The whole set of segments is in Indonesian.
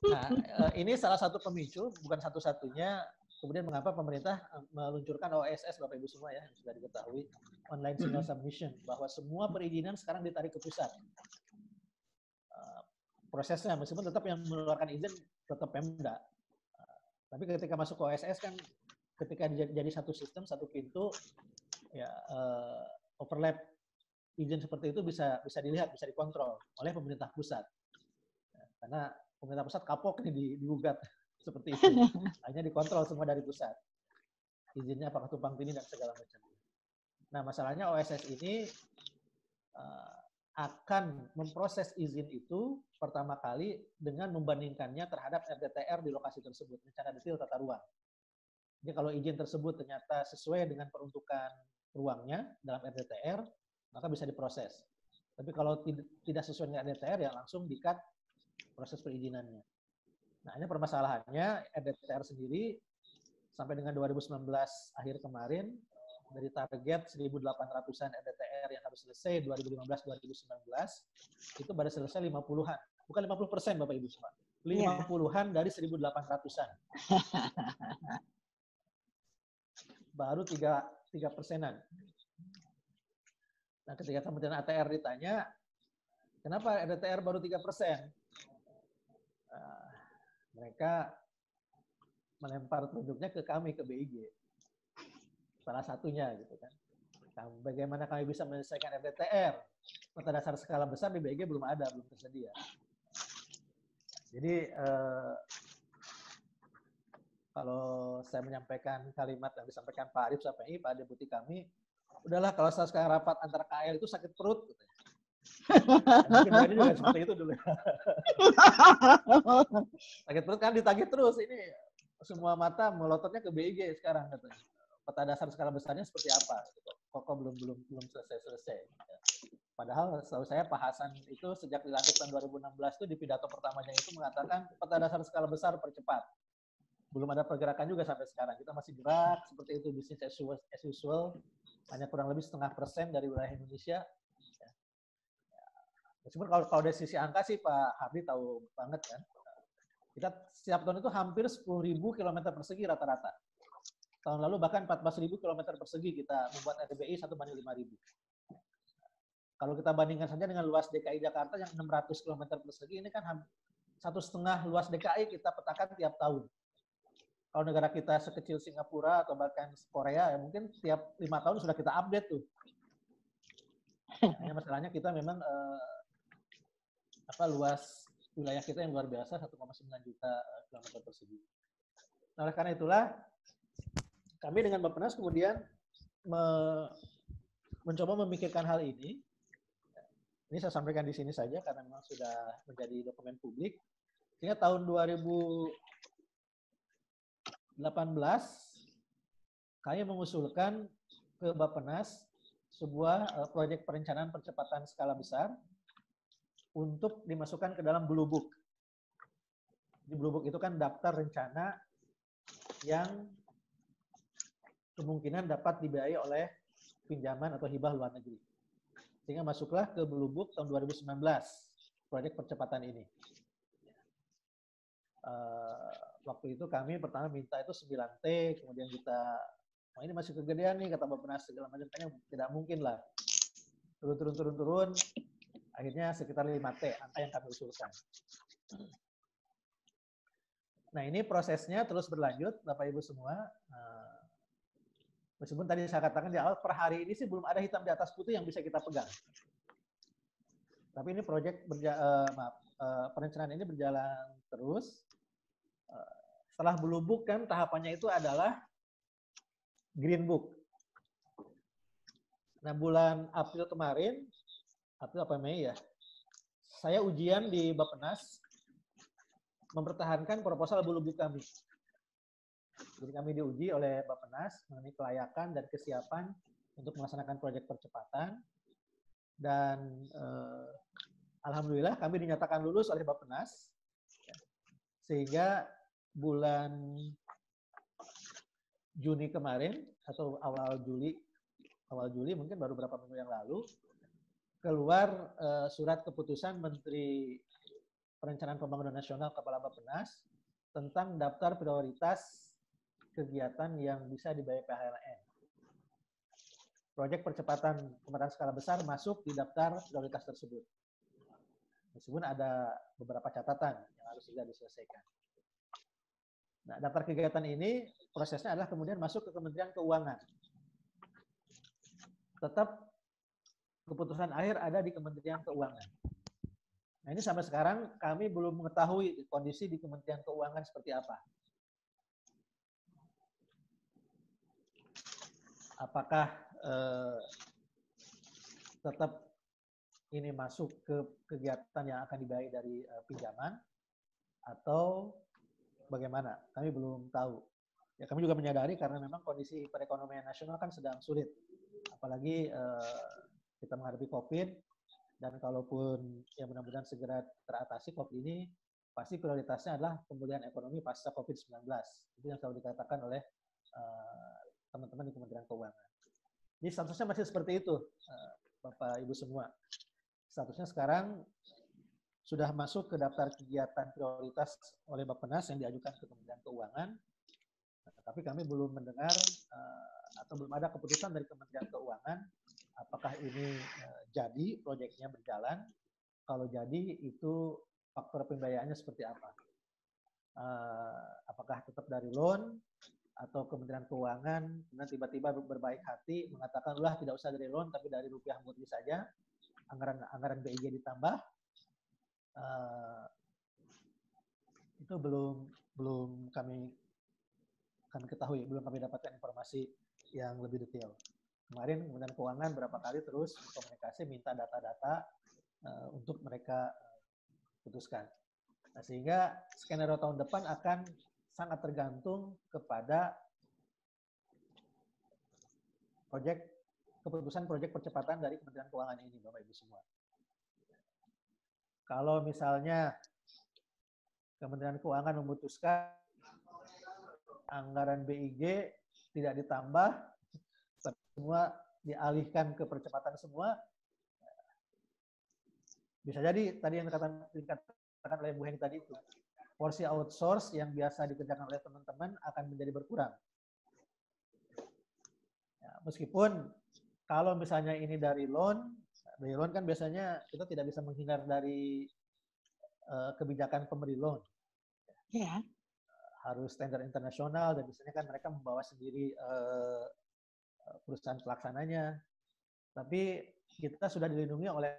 Nah, ini salah satu pemicu, bukan satu-satunya, kemudian mengapa pemerintah meluncurkan OSS, Bapak Ibu semua ya, yang sudah diketahui, Online Single Submission, bahwa semua perizinan sekarang ditarik ke pusat. Prosesnya, meskipun tetap yang mengeluarkan izin tetap Pemda. Tapi ketika masuk ke OSS kan, ketika jadi satu sistem, satu pintu, ya overlap izin seperti itu bisa dilihat, bisa dikontrol oleh pemerintah pusat. Karena pemerintah pusat kapok nih digugat seperti itu. Hanya dikontrol semua dari pusat. Izinnya apakah tumpang tindih dan segala macam. Nah, masalahnya OSS ini akan memproses izin itu pertama kali dengan membandingkannya terhadap RDTR di lokasi tersebut, rencana detail tata ruang. Jadi kalau izin tersebut ternyata sesuai dengan peruntukan ruangnya dalam RDTR, maka bisa diproses. Tapi kalau tidak sesuai dengan RDTR, ya langsung di-cut proses perizinannya. Nah, ini permasalahannya RDTR sendiri sampai dengan 2019 akhir kemarin, dari target 1.800-an RDTR yang harus selesai 2015-2019, itu baru selesai 50-an. Bukan 50%, Bapak Ibu semua. 50-an dari 1.800-an. Baru 3%-an. Nah, ketika Kementerian ATR ditanya, kenapa RDTR baru 3%? Mereka melempar tunjuknya ke kami, ke BIG. Salah satunya gitu kan. Bagaimana kami bisa menyelesaikan RDTR? Peta dasar skala besar di BIG belum ada, belum tersedia. Jadi kalau saya menyampaikan kalimat yang disampaikan Pak Arief Sapei, Pak Deputi kami, udahlah kalau saya sekarang rapat antara KL itu sakit perut. Gitu. Mungkin Mbak ini juga seperti itu dulu. Sakit perut kan ditagih terus, ini semua mata melototnya ke BIG sekarang katanya. Peta dasar skala besarnya seperti apa? Kok belum selesai. Padahal setahu saya Pak Hasan itu sejak dilantik tahun 2016 itu di pidato pertamanya itu mengatakan peta dasar skala besar percepat. Belum ada pergerakan juga sampai sekarang. Kita masih gerak seperti itu, bisnis as usual, hanya kurang lebih 0,5% dari wilayah Indonesia. Meskipun kalau dari sisi angka sih Pak Hardi tahu banget kan. Kita setiap tahun itu hampir 10.000 km persegi rata-rata. Tahun lalu bahkan 14.000 km persegi kita membuat RDBI 1:5.000. Kalau kita bandingkan saja dengan luas DKI Jakarta yang 600 km persegi, ini kan 1,5 luas DKI kita petakan tiap tahun. Kalau negara kita sekecil Singapura atau bahkan Korea, ya mungkin tiap 5 tahun sudah kita update tuh. Hanya masalahnya kita memang luas wilayah kita yang luar biasa, 1,9 juta kilometer persegi. Nah, oleh karena itulah kami dengan Bappenas kemudian mencoba memikirkan hal ini. Ini saya sampaikan di sini saja karena memang sudah menjadi dokumen publik. Sehingga tahun 2018 kami mengusulkan ke Bappenas sebuah proyek perencanaan percepatan skala besar untuk dimasukkan ke dalam Blue Book. Di Blue Book itu kan daftar rencana yang kemungkinan dapat dibiayai oleh pinjaman atau hibah luar negeri. Sehingga masuklah ke Blue Book tahun 2019, proyek percepatan ini. Waktu itu kami pertama minta itu 9T, kemudian kita, ini masih kegedean nih, kata Bappenas segala macam, tidak mungkin lah. Turun, akhirnya sekitar 5T, angka yang kami usulkan. Nah, ini prosesnya terus berlanjut, Bapak Ibu semua. Meskipun tadi saya katakan di awal, per hari ini sih belum ada hitam di atas putih yang bisa kita pegang. Tapi ini perencanaan ini berjalan terus. Setelah Blue Book kan tahapannya itu adalah Green Book. Nah, bulan April kemarin, April apa Mei ya, saya ujian di Bappenas mempertahankan proposal Blue Book kami. Jadi kami diuji oleh Bappenas mengenai kelayakan dan kesiapan untuk melaksanakan proyek percepatan. Dan alhamdulillah kami dinyatakan lulus oleh Bappenas. Sehingga bulan Juni kemarin atau awal Juli mungkin baru beberapa minggu yang lalu, keluar surat keputusan Menteri Perencanaan Pembangunan Nasional Kepala Bappenas tentang daftar prioritas kegiatan yang bisa dibiayai PHLN. Proyek percepatan pemerataan skala besar masuk di daftar prioritas tersebut. Meskipun ada beberapa catatan yang harus segera diselesaikan. Nah, daftar kegiatan ini prosesnya adalah kemudian masuk ke Kementerian Keuangan. Tetap keputusan akhir ada di Kementerian Keuangan. Nah, ini sampai sekarang kami belum mengetahui kondisi di Kementerian Keuangan seperti apa. Apakah tetap ini masuk ke kegiatan yang akan dibiayai dari pinjaman atau bagaimana? Kami belum tahu. Ya, kami juga menyadari karena memang kondisi perekonomian nasional kan sedang sulit. Apalagi kita menghadapi COVID, dan kalaupun ya mudah-mudahan segera teratasi COVID ini, pasti prioritasnya adalah pemulihan ekonomi pasca COVID-19. Itu yang selalu dikatakan oleh teman-teman di Kementerian Keuangan. Jadi statusnya masih seperti itu, Bapak Ibu semua. Statusnya sekarang sudah masuk ke daftar kegiatan prioritas oleh Bappenas yang diajukan ke Kementerian Keuangan. Tapi kami belum mendengar atau belum ada keputusan dari Kementerian Keuangan apakah ini jadi proyeknya berjalan. Kalau jadi itu faktor pembiayaannya seperti apa? Apakah tetap dari loan atau Kementerian Keuangan kemudian tiba-tiba berbaik hati mengatakan ulah tidak usah dari loan tapi dari rupiah murni saja, anggaran BIG ditambah. Itu belum kami ketahui, belum kami dapatkan informasi yang lebih detail. Kemarin Kementerian Keuangan berapa kali terus komunikasi minta data-data untuk mereka putuskan. Nah, sehingga skenario tahun depan akan sangat tergantung kepada keputusan proyek percepatan dari Kementerian Keuangan ini, Bapak Ibu semua. Kalau misalnya Kementerian Keuangan memutuskan anggaran BIG tidak ditambah, semua dialihkan ke percepatan semua, bisa jadi tadi yang dikatakan oleh Bu Heng tadi itu, porsi outsource yang biasa dikerjakan oleh teman-teman akan menjadi berkurang. Ya, meskipun kalau misalnya ini dari loan kan biasanya kita tidak bisa menghindar dari kebijakan pemberi loan. Ya. Harus standar internasional dan biasanya kan mereka membawa sendiri perusahaan pelaksananya. Tapi kita sudah dilindungi oleh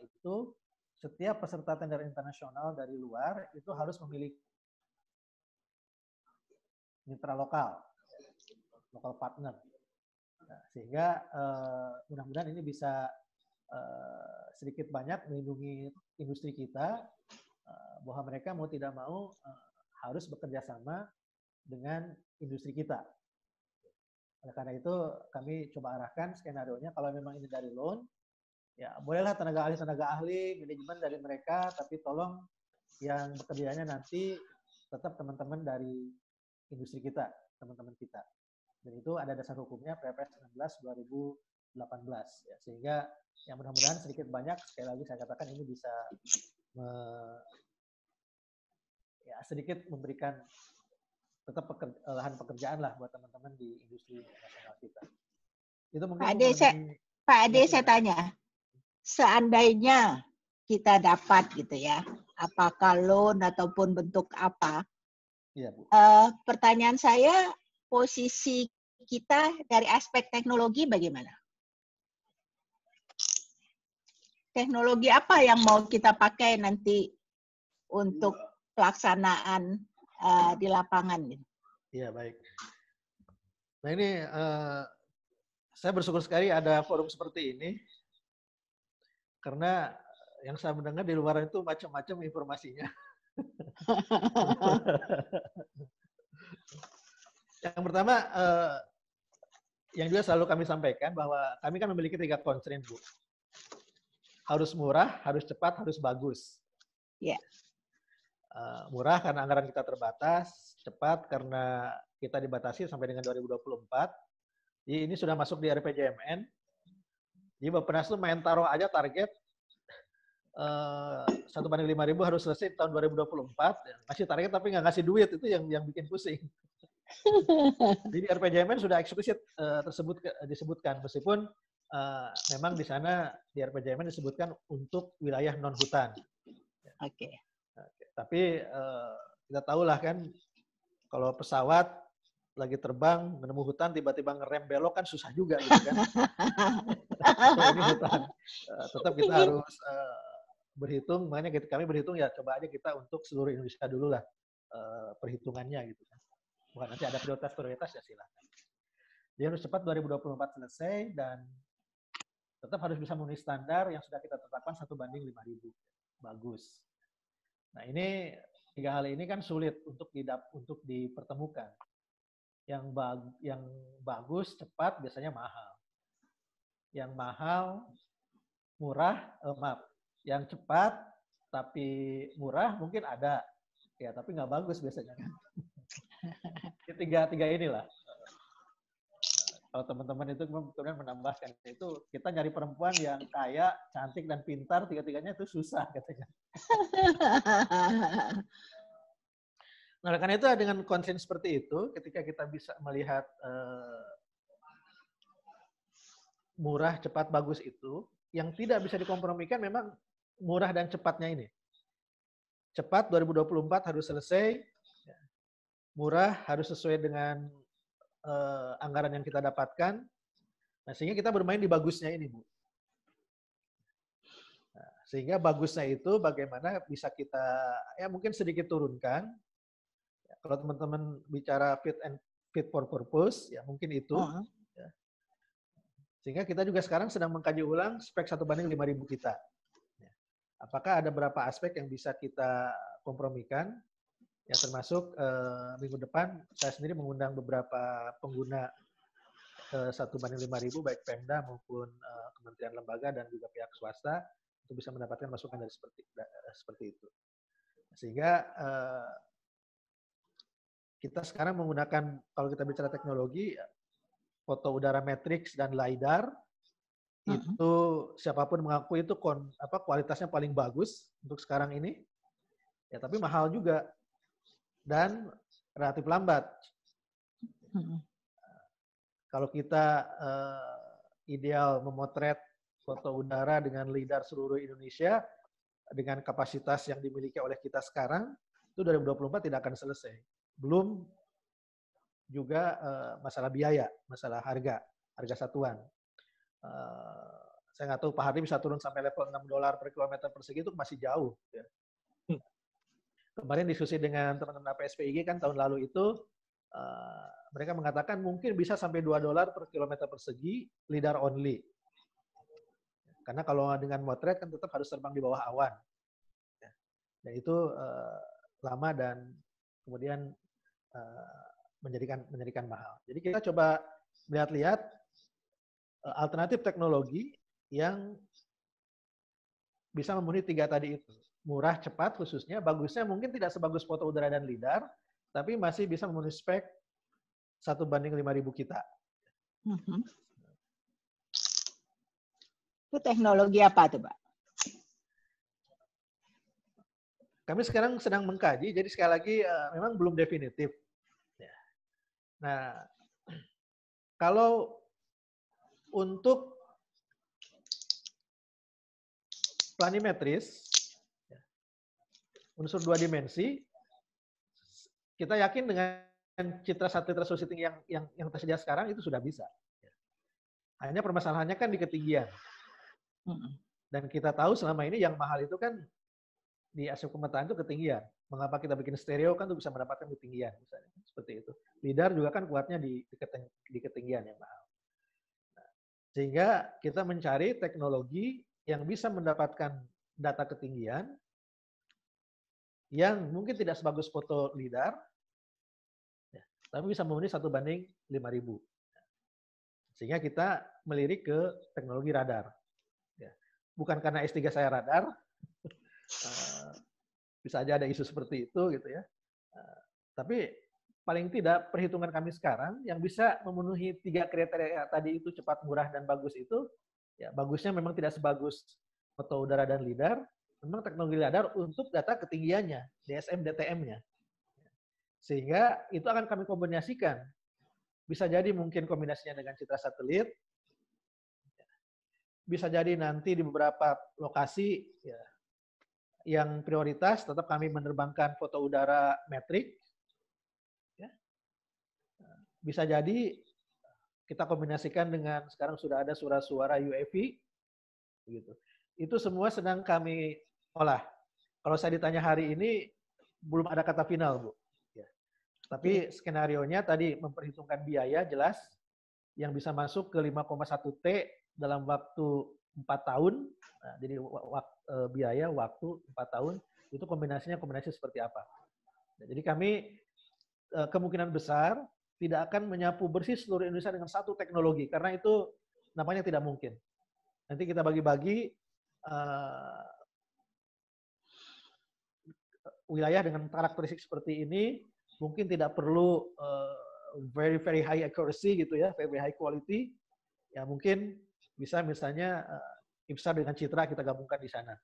itu, setiap peserta tender internasional dari luar itu harus memiliki mitra lokal partner. Nah, sehingga mudah-mudahan ini bisa sedikit banyak melindungi industri kita bahwa mereka mau tidak mau harus bekerja sama dengan industri kita. Oleh karena itu kami coba arahkan skenario-nya kalau memang ini dari loan, ya bolehlah tenaga ahli, manajemen dari mereka, tapi tolong yang bekerjanya nanti tetap teman-teman dari industri kita, teman-teman kita. Dan itu ada dasar hukumnya Perpres 16/2018. Ya, sehingga yang mudah-mudahan sedikit banyak, sekali lagi saya katakan ini bisa sedikit memberikan tetap lahan pekerjaan lah buat teman-teman di industri nasional kita. Itu mungkin Pak Ade, saya tanya, seandainya kita dapat gitu ya, apakah loan ataupun bentuk apa? Iya, Bu. Pertanyaan saya, posisi kita dari aspek teknologi bagaimana? Teknologi apa yang mau kita pakai nanti untuk pelaksanaan di lapangan? Iya, baik. Nah ini saya bersyukur sekali ada forum seperti ini, karena yang saya mendengar di luar itu macam-macam informasinya. Yang pertama, yang juga selalu kami sampaikan bahwa kami kan memiliki 3 constraint, Bu. Harus murah, harus cepat, harus bagus. Yeah. Murah karena anggaran kita terbatas, cepat karena kita dibatasi sampai dengan 2024. Jadi ini sudah masuk di RPJMN. Jadi Bappenas itu main taruh aja target, 1:5.000 harus selesai tahun 2024. Ya, ngasih target tapi nggak ngasih duit, itu yang bikin pusing. Jadi RPJMN sudah eksplisit disebutkan, meskipun memang di sana di RPJMN disebutkan untuk wilayah non hutan. Oke. Tapi kita tahulah kan, kalau pesawat lagi terbang menemu hutan tiba-tiba ngerem belok kan susah juga gitu kan. Ini hutan. Tetap kita harus berhitung, makanya kami berhitung ya coba aja kita untuk seluruh Indonesia dulu lah perhitungannya gitu kan. Bukan nanti ada prioritas ya silakan. Jadi harus cepat 2024 selesai dan tetap harus bisa memenuhi standar yang sudah kita tetapkan 1:5.000. Bagus. Nah ini 3 hal ini kan sulit untuk dipertemukan. Yang bagus, cepat biasanya mahal. Yang mahal, murah, yang cepat tapi murah mungkin ada, ya tapi nggak bagus biasanya kan. Tiga inilah. Kalau teman-teman itu kemudian menambahkan itu, kita nyari perempuan yang kaya, cantik dan pintar, tiga-tiganya itu susah katanya. Nah, karena itu dengan konsen seperti itu, ketika kita bisa melihat murah, cepat, bagus itu, yang tidak bisa dikompromikan memang murah dan cepatnya ini. Cepat 2024 harus selesai, murah harus sesuai dengan anggaran yang kita dapatkan. Nah, sehingga kita bermain di bagusnya ini, Bu. Nah, sehingga bagusnya itu bagaimana bisa kita ya mungkin sedikit turunkan. Ya, kalau teman-teman bicara fit for purpose, ya mungkin itu. Ya. Sehingga kita juga sekarang sedang mengkaji ulang spek 1:5.000 kita. Ya. Apakah ada berapa aspek yang bisa kita kompromikan? Ya, termasuk minggu depan saya sendiri mengundang beberapa pengguna 1:5.000 baik Pemda maupun kementerian lembaga dan juga pihak swasta untuk bisa mendapatkan masukan dari seperti itu. Sehingga kita sekarang menggunakan, kalau kita bicara teknologi, foto udara matrix dan LiDAR, itu siapapun mengaku itu kualitasnya paling bagus untuk sekarang ini, ya tapi mahal juga dan relatif lambat. Kalau kita ideal memotret foto udara dengan LiDAR seluruh Indonesia dengan kapasitas yang dimiliki oleh kita sekarang, itu 2024 tidak akan selesai. Belum juga masalah biaya, masalah harga satuan. Saya nggak tahu Pak Hardy bisa turun sampai level $6 per kilometer persegi, itu masih jauh. Ya. Kemarin diskusi dengan teman-teman APSPIG kan tahun lalu itu, mereka mengatakan mungkin bisa sampai $2 per kilometer persegi, LiDAR only. Karena kalau dengan motret kan tetap harus terbang di bawah awan. Dan itu lama dan kemudian menjadikan mahal. Jadi kita coba lihat-lihat alternatif teknologi yang bisa memenuhi 3 tadi itu. Murah, cepat khususnya, bagusnya mungkin tidak sebagus foto udara dan LiDAR, tapi masih bisa memenuhi spek 1:5.000 kita. Itu teknologi apa tuh, Pak? Kami sekarang sedang mengkaji, jadi sekali lagi memang belum definitif. Nah, kalau untuk planimetris, unsur 2 dimensi, kita yakin dengan citra satelit resolusi tinggi yang tersedia sekarang itu sudah bisa. Hanya permasalahannya kan di ketinggian. Dan kita tahu selama ini yang mahal itu kan di aspek pemetaan itu ketinggian. Mengapa kita bikin stereo kan untuk bisa mendapatkan ketinggian, misalnya seperti itu. LiDAR juga kan kuatnya di ketinggian yang mahal. Nah, sehingga kita mencari teknologi yang bisa mendapatkan data ketinggian yang mungkin tidak sebagus foto LiDAR, ya, tapi bisa memenuhi 1:5.000. Sehingga kita melirik ke teknologi radar. Ya. Bukan karena S3 saya radar, bisa aja ada isu seperti itu gitu ya. Tapi paling tidak perhitungan kami sekarang yang bisa memenuhi 3 kriteria tadi itu, cepat, murah, dan bagus itu, ya bagusnya memang tidak sebagus foto udara dan LiDAR, memang teknologi lidar untuk data ketinggiannya, DSM, DTM-nya. Sehingga itu akan kami kombinasikan. Bisa jadi mungkin kombinasinya dengan citra satelit, bisa jadi nanti di beberapa lokasi ya, yang prioritas tetap kami menerbangkan foto udara metrik. Ya. Bisa jadi kita kombinasikan dengan sekarang sudah ada suara-suara UAV, begitu. Itu semua sedang kami olah. Kalau saya ditanya hari ini belum ada kata final, Bu. Ya. Tapi skenario-nya tadi memperhitungkan biaya jelas yang bisa masuk ke 5,1 T dalam waktu 4 tahun. Nah, jadi biaya waktu 4 tahun itu kombinasi seperti apa. Nah, jadi kami kemungkinan besar tidak akan menyapu bersih seluruh Indonesia dengan satu teknologi, karena itu nampaknya tidak mungkin. Nanti kita bagi-bagi wilayah dengan karakteristik seperti ini, mungkin tidak perlu very high accuracy gitu ya, very high quality. Ya mungkin bisa misalnya IPSAR dengan Citra kita gabungkan di sana.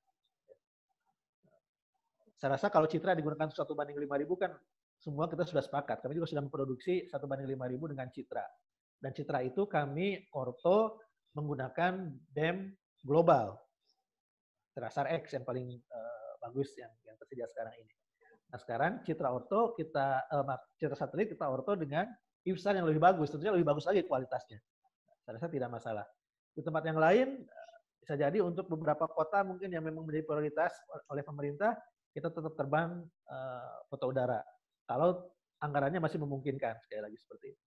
Saya rasa kalau Citra digunakan 1:5.000 kan semua kita sudah sepakat. Kami juga sudah memproduksi 1:5.000 dengan Citra. Dan Citra itu kami orto menggunakan BEM global. Terasar X yang paling bagus yang tersedia sekarang ini. Nah sekarang Citra orto Citra satelit kita orto dengan IPSAR yang lebih bagus. Tentunya lebih bagus lagi kualitasnya. Saya rasa tidak masalah. Di tempat yang lain bisa jadi untuk beberapa kota mungkin yang memang menjadi prioritas oleh pemerintah, kita tetap terbang foto udara. Kalau anggarannya masih memungkinkan, sekali lagi seperti itu.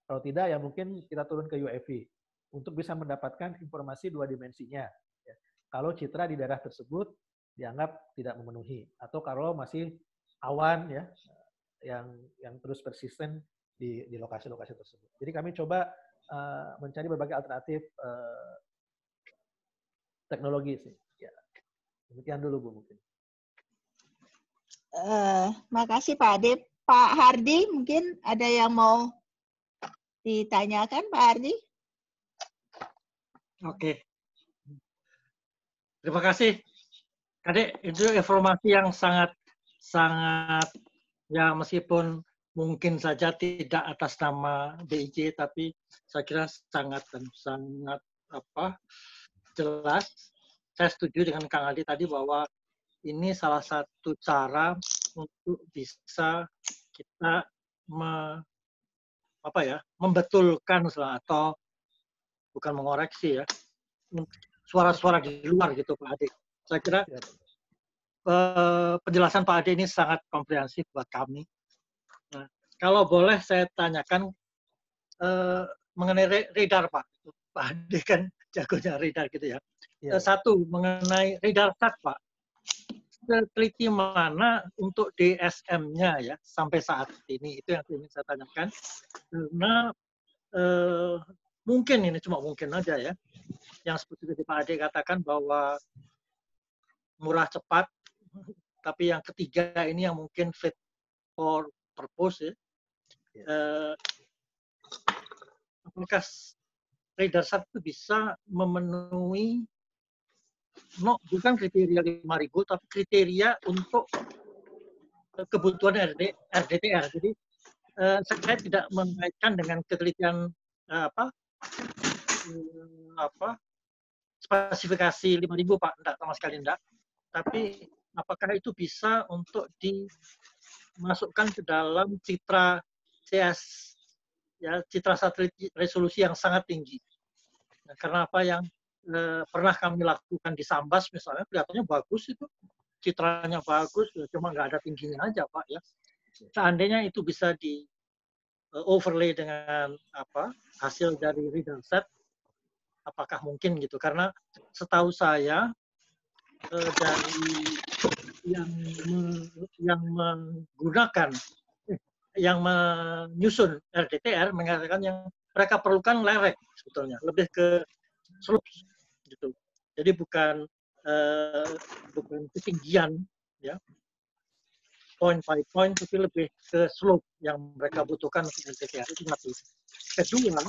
Kalau tidak, ya mungkin kita turun ke UAV untuk bisa mendapatkan informasi 2 dimensinya. Ya. Kalau citra di daerah tersebut dianggap tidak memenuhi, atau kalau masih awan ya, yang terus persisten di lokasi-lokasi tersebut. Jadi kami coba mencari berbagai alternatif teknologi sih. Ya. Demikian dulu Bu mungkin. Makasih Pak Ade. Pak Hardi, mungkin ada yang mau ditanyakan Pak Hardi? Oke. Terima kasih. Adik, itu informasi yang sangat ya meskipun mungkin saja tidak atas nama BIJ, tapi saya kira sangat jelas. Saya setuju dengan Kang Adi tadi bahwa ini salah satu cara untuk bisa kita membetulkan atau bukan mengoreksi ya suara-suara di luar gitu Pak Ade. Saya kira penjelasan Pak Ade ini sangat komprehensif buat kami. Nah, kalau boleh saya tanyakan mengenai radar Pak. Pak Ade kan jagonya radar gitu ya. Satu, mengenai radar sat Pak. Teliti mana untuk DSM-nya ya sampai saat ini, itu yang ingin saya tanyakan. Karena mungkin ini cuma mungkin aja ya, yang seperti Pak Ade katakan bahwa murah cepat, tapi yang ketiga ini yang mungkin fit for purpose ya. Apakah radar sat itu bisa memenuhi bukan kriteria 5.000, tapi kriteria untuk kebutuhan RDTR. Jadi saya tidak mengaitkan dengan ketelitian spesifikasi 5.000 Pak, enggak, sama sekali enggak. Tapi apakah itu bisa untuk dimasukkan ke dalam citra CS, ya, citra satelit resolusi yang sangat tinggi. Nah, karena apa yang pernah kami lakukan di Sambas misalnya, kelihatannya bagus itu, citranya bagus, cuma nggak ada tingginya aja Pak ya. Seandainya itu bisa di overlay dengan hasil dari radar set, apakah mungkin gitu? Karena setahu saya dari yang menggunakan yang menyusun RDTR mengatakan yang mereka perlukan lerek sebetulnya, lebih ke slopes gitu. Jadi bukan ketinggian ya, point by point, tapi lebih ke slope yang mereka butuhkan untuk RDTR. Itu satu. Kedua,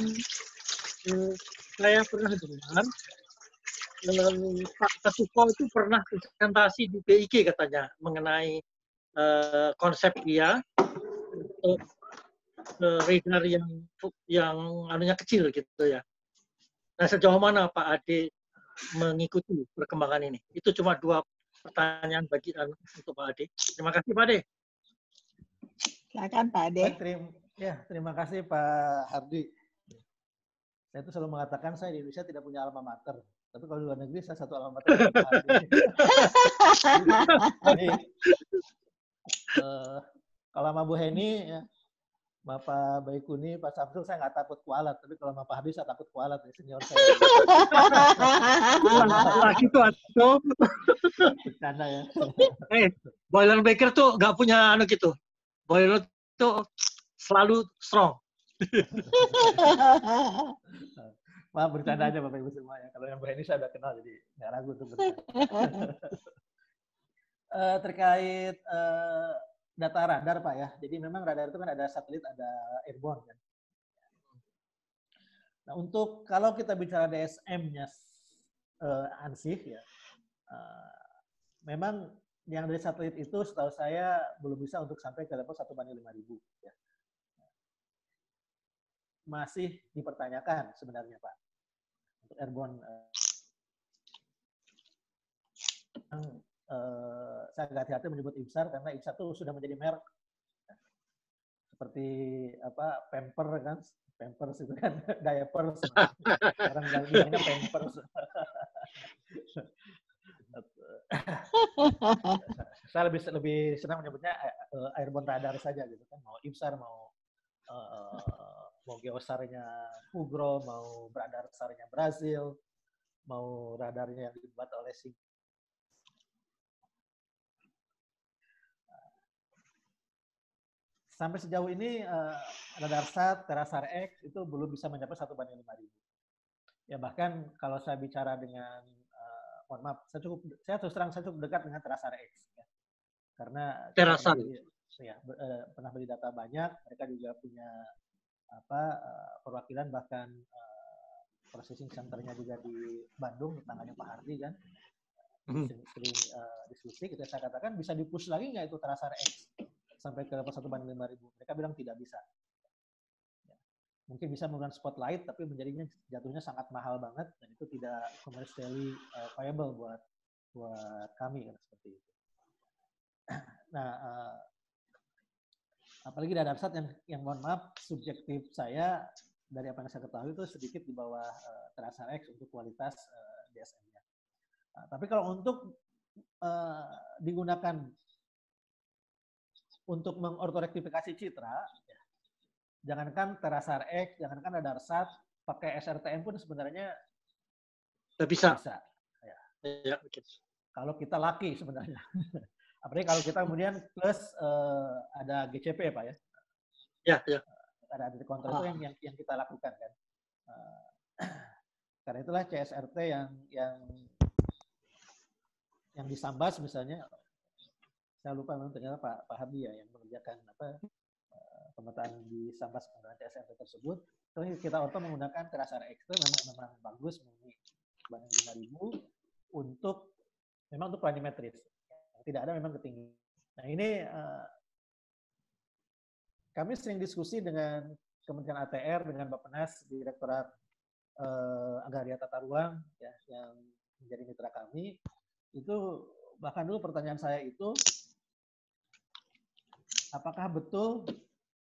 saya pernah dengar Pak Ketuko itu pernah presentasi di PIG katanya mengenai konsep dia untuk radar yang anunya kecil gitu ya. Nah, sejauh mana Pak Ade mengikuti perkembangan ini? Itu cuma 2 pertanyaan bagi untuk Pak Ade. Terima kasih Pak Ade. Silakan Pak Ade. Terima kasih Pak Hardi. Saya itu selalu mengatakan saya di Indonesia tidak punya alma mater. Tapi kalau di luar negeri saya satu alma mater dengan Pak Hardi. Jadi, kalau sama Bu Heni, ya, Bapak Baikuni, Pak Samsul, saya nggak takut kualat. Tapi kalau sama Pak Hardi, saya takut kualat. Ya, senior saya. Lagi tuh, atau bercanda ya. Boilermaker tuh nggak punya anu gitu. Boiler tuh selalu strong. Maaf, bercanda aja Bapak Ibu semua ya. Kalau yang Bu Heni saya udah kenal, jadi nggak ragu untuk bercanda. Terkait data radar Pak ya. Jadi memang radar itu kan ada satelit, ada airborne kan. Nah untuk kalau kita bicara DSM-nya ANSIF ya, memang yang dari satelit itu setahu saya belum bisa untuk sampai ke level 1/5000 ya. Masih dipertanyakan sebenarnya Pak untuk airborne. Saya agak hati-hati menyebut IBSAR karena IBSAR itu sudah menjadi merek seperti apa pamper kan, pampers itu kan diapers, sekarang bilangnya pampers. Saya lebih senang menyebutnya airborne radar saja gitu kan, mau IBSAR mau geosarnya Fugro, mau radar SAR-nya Brazil, mau radarnya yang dibuat oleh sampai sejauh ini radar SAT, Terasar X itu belum bisa mencapai 1/5000. Ya bahkan kalau saya bicara dengan, mohon maaf, saya terus terang saya cukup dekat dengan Terasar X. Ya. Karena Terasar. Pernah beli data banyak, mereka juga punya perwakilan bahkan processing centernya juga di Bandung, tangannya Pak Hardi kan. Sering diskusi, kita saya katakan bisa di-push lagi nggak itu Terasar X sampai ke level 1/5000. Mereka bilang tidak bisa. Ya. Mungkin bisa menggunakan spotlight, tapi menjadinya jatuhnya sangat mahal banget dan itu tidak commercially viable buat kami kan seperti itu. Nah, apalagi radar SAT yang mohon maaf subjektif saya dari apa yang saya ketahui itu sedikit di bawah Terasar X untuk kualitas DSM-nya. Nah, tapi kalau untuk digunakan untuk mengortorektifikasi citra, ya, jangankan Terasar X, jangankan radar SAT, pakai SRTM pun sebenarnya bisa. Ya, okay. Kalau kita laki sebenarnya. Apalagi kalau kita kemudian plus ada GCP ya Pak ya. Ya. Ada kontrol itu yang kita lakukan kan. Karena itulah CSRT yang di Sambas misalnya. Saya lupa memang ternyata Pak Hardi ya yang mengerjakan pemetaan di Sambas penggunaan CSRT tersebut. Terus kita menggunakan Terasar X itu memang bagus memenuhi 5.000 untuk planimetris. Yang tidak ada memang ketinggian. Nah ini kami sering diskusi dengan Kementerian ATR, dengan Bappenas, Direktorat Agraria Tata Ruang ya, yang menjadi mitra kami. Itu bahkan dulu pertanyaan saya itu, apakah betul,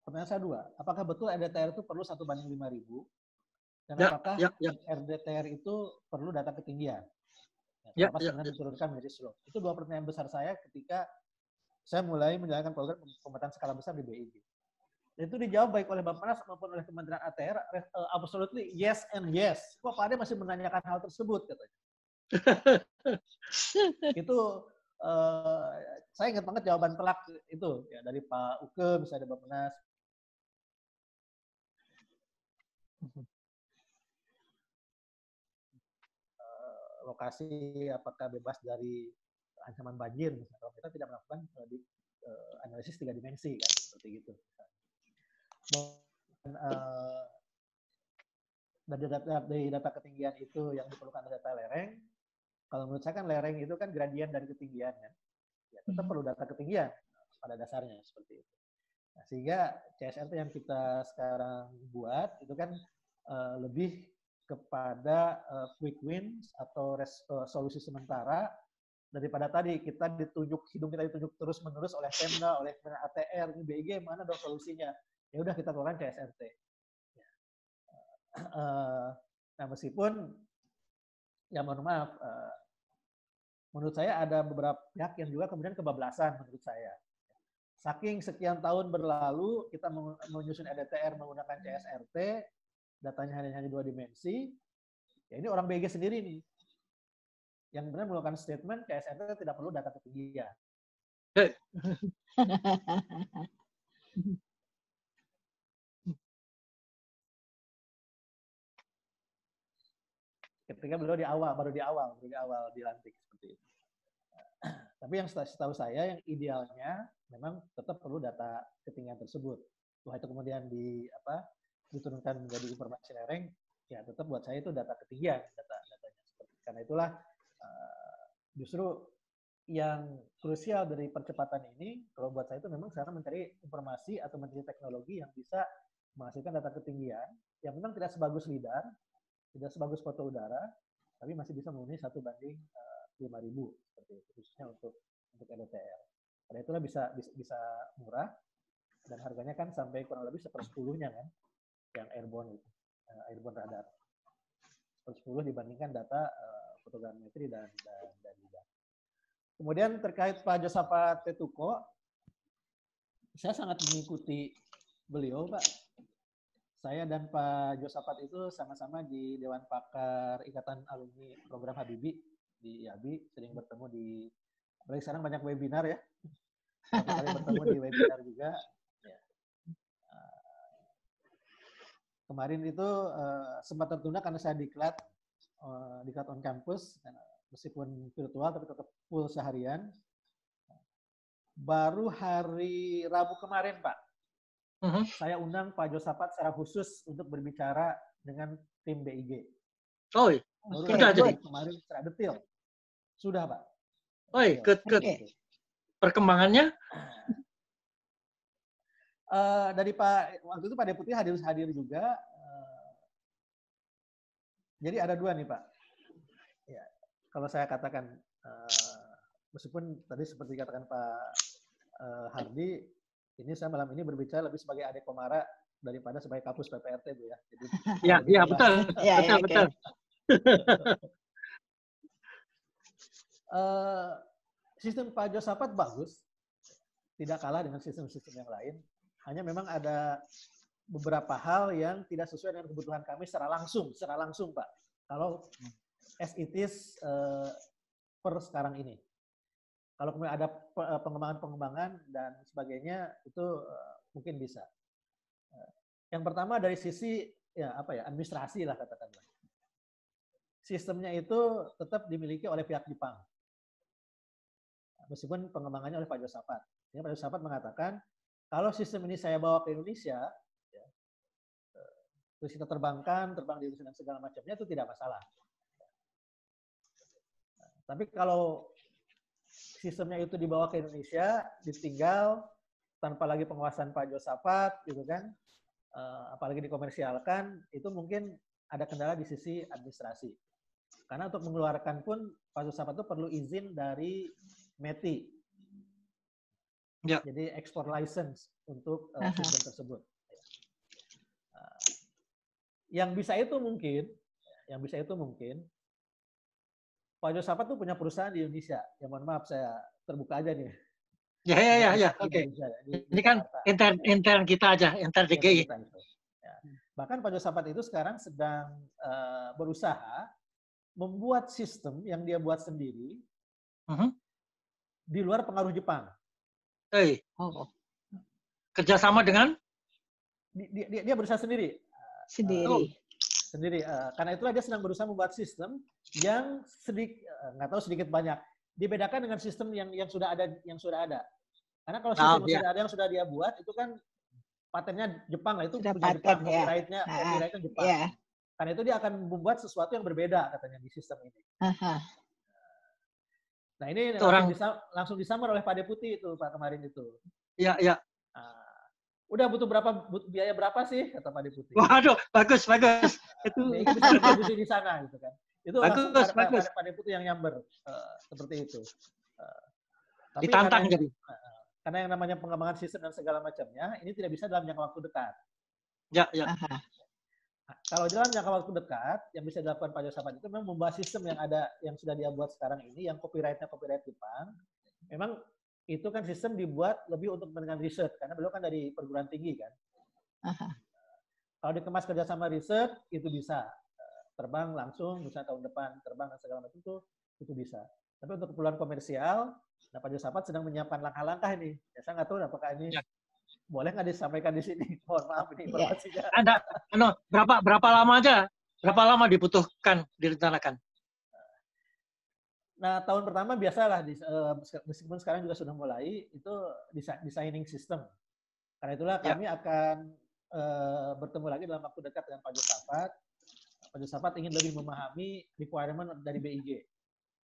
pertanyaan saya dua, apakah betul RDTR itu perlu 1/5000? Dan apakah RDTR itu perlu data ketinggian? Kemudian diturunkan menjadi slope. Itu dua pertanyaan besar saya ketika saya mulai menjalankan program pemetaan skala besar di BIG. Dan itu dijawab baik oleh Bappenas maupun oleh Kementerian ATR, absolutely yes and yes. Kok Pak Ade masih menanyakan hal tersebut, katanya. Itu saya ingat banget jawaban telak itu ya dari Pak Uke, misalnya Bappenas. Lokasi apakah bebas dari ancaman banjir, misalnya. Kalau kita tidak melakukan analisis 3 dimensi kan, seperti gitu. Dan dari data ketinggian itu yang diperlukan data lereng, Kalau menurut saya kan lereng itu kan gradien dari ketinggian kan. Ya, tetap perlu data ketinggian pada dasarnya seperti itu. Nah, sehingga CSRT yang kita sekarang buat itu kan lebih kepada quick wins atau solusi sementara daripada tadi kita hidung kita ditunjuk terus-menerus oleh Pemda, oleh ATR, ini BIG, mana dong solusinya? Ya udah kita keluarkan CSRT. Nah, meskipun ya mohon maaf, menurut saya ada beberapa pihak yang juga kemudian kebablasan menurut saya. Saking sekian tahun berlalu kita menyusun EDTR menggunakan CSRT, datanya hanya 2 dimensi. Ya ini orang BG sendiri nih yang benar melakukan statement CSRT tidak perlu data ketinggian. Ketika beliau baru di awal dilantik seperti itu. Tapi yang setahu saya yang idealnya memang tetap perlu data ketinggian tersebut. Wah itu kemudian diturunkan menjadi informasi lereng, ya tetap buat saya itu data ketinggian, datanya seperti. Karena itulah justru yang krusial dari percepatan ini, kalau buat saya itu memang sekarang mencari informasi atau mencari teknologi yang bisa menghasilkan data ketinggian, yang memang tidak sebagus LIDAR, tidak sebagus foto udara, tapi masih bisa memenuhi 1:5.000 seperti itu, khususnya untuk EDTR. Karena itulah bisa murah dan harganya kan sampai kurang lebih 1/10-nya kan, yang airborne itu, airborne radar. 1/10 dibandingkan data fotogrametri dan LIDAR. Kemudian terkait Pak Josaphat Tetuko, saya sangat mengikuti beliau, Pak. Saya dan Pak Josaphat itu sama-sama di Dewan Pakar Ikatan Alumni Program Habibie di IABI, sering bertemu apalagi sekarang banyak webinar ya. Satu kali bertemu di webinar juga. Ya. Kemarin itu sempat tertunda karena saya diklat on campus, meskipun virtual tapi tetap full seharian. Baru hari Rabu kemarin, Pak, saya undang Pak Josaphat secara khusus untuk berbicara dengan tim BIG. Oh, sudah jadi kemarin secara detail. Sudah, Pak. Perkembangannya? Dari Pak, waktu itu Pak Deputi hadir juga. Jadi ada 2 nih, Pak. Ya, kalau saya katakan, meskipun tadi seperti katakan Pak Hardi, ini saya malam ini berbicara lebih sebagai adek komara daripada sebagai kapus PPRT, Bu ya. Jadi, ya betul. Betul. Sistem Pak Josaphat bagus, tidak kalah dengan sistem-sistem yang lain. Hanya memang ada beberapa hal yang tidak sesuai dengan kebutuhan kami secara langsung, Pak. Kalau as it is per sekarang ini. Kalau kemudian ada pengembangan dan sebagainya, itu mungkin bisa. Yang pertama dari sisi administrasi lah katakanlah. Sistemnya itu tetap dimiliki oleh pihak Jepang. Meskipun pengembangannya oleh Pak Josaphat. Pak Josaphat mengatakan, kalau sistem ini saya bawa ke Indonesia, ya, terus kita terbang di Indonesia dan segala macamnya, itu tidak masalah. Tapi kalau sistemnya itu dibawa ke Indonesia, ditinggal, tanpa lagi penguasaan Pak Josaphat, gitu kan, apalagi dikomersialkan, itu mungkin ada kendala di sisi administrasi. Karena untuk mengeluarkan pun, Pak Josaphat itu perlu izin dari METI. Ya. Jadi export license untuk sistem tersebut. Yang bisa itu mungkin, Pak Josaphat tuh punya perusahaan di Indonesia. Ya mohon maaf, saya terbuka aja nih. Ya. Oke. Ini kan intern kita aja, intern DGI. Ya. Bahkan Pak Josaphat itu sekarang sedang berusaha membuat sistem yang dia buat sendiri di luar pengaruh Jepang. Kerjasama dengan? Dia berusaha sendiri. Karena itulah dia sedang berusaha membuat sistem yang sedikit banyak dibedakan dengan sistem yang sudah ada. Karena kalau sistem yang sudah ada yang sudah dia buat itu kan patennya Jepang lah, itu punya Jepang, copyright-nya Jepang. Yeah. Karena itu dia akan membuat sesuatu yang berbeda katanya di sistem ini. Nah ini langsung disamar oleh Pak Deputi itu Pak kemarin itu. Iya, iya. Udah butuh biaya berapa sih kata Pak Deputi. Waduh, bagus. Itu bisa kontribusi di sana gitu kan. Itu bagus, langsung Pak Deputi yang nyamber seperti itu. Tapi ditantang jadi. Karena yang namanya pengembangan sistem dan segala macamnya ini tidak bisa dalam jangka waktu dekat. Ya. Nah, kalau dalam jangka waktu dekat yang bisa dilakukan Pak Josafat itu memang membahas sistem yang sudah dia buat sekarang ini yang copyright Jepang. Memang itu kan sistem dibuat lebih untuk kepentingan riset karena beliau kan dari perguruan tinggi kan. Kalau dikemas kerjasama riset itu bisa terbang langsung misalnya tahun depan terbang dan segala macam itu bisa. Tapi untuk keperluan komersial, nah Pak Josafat sedang menyiapkan langkah-langkah ini. Ya, saya nggak tahu apakah ini boleh nggak disampaikan di sini. Mohon maaf ini informasinya. Ada, berapa lama dibutuhkan direncanakan? Nah, tahun pertama biasalah, meskipun sekarang juga sudah mulai, itu designing system. Karena itulah kami akan bertemu lagi dalam waktu dekat dengan Pak Josafat. Pak Josafat ingin lebih memahami requirement dari BIG.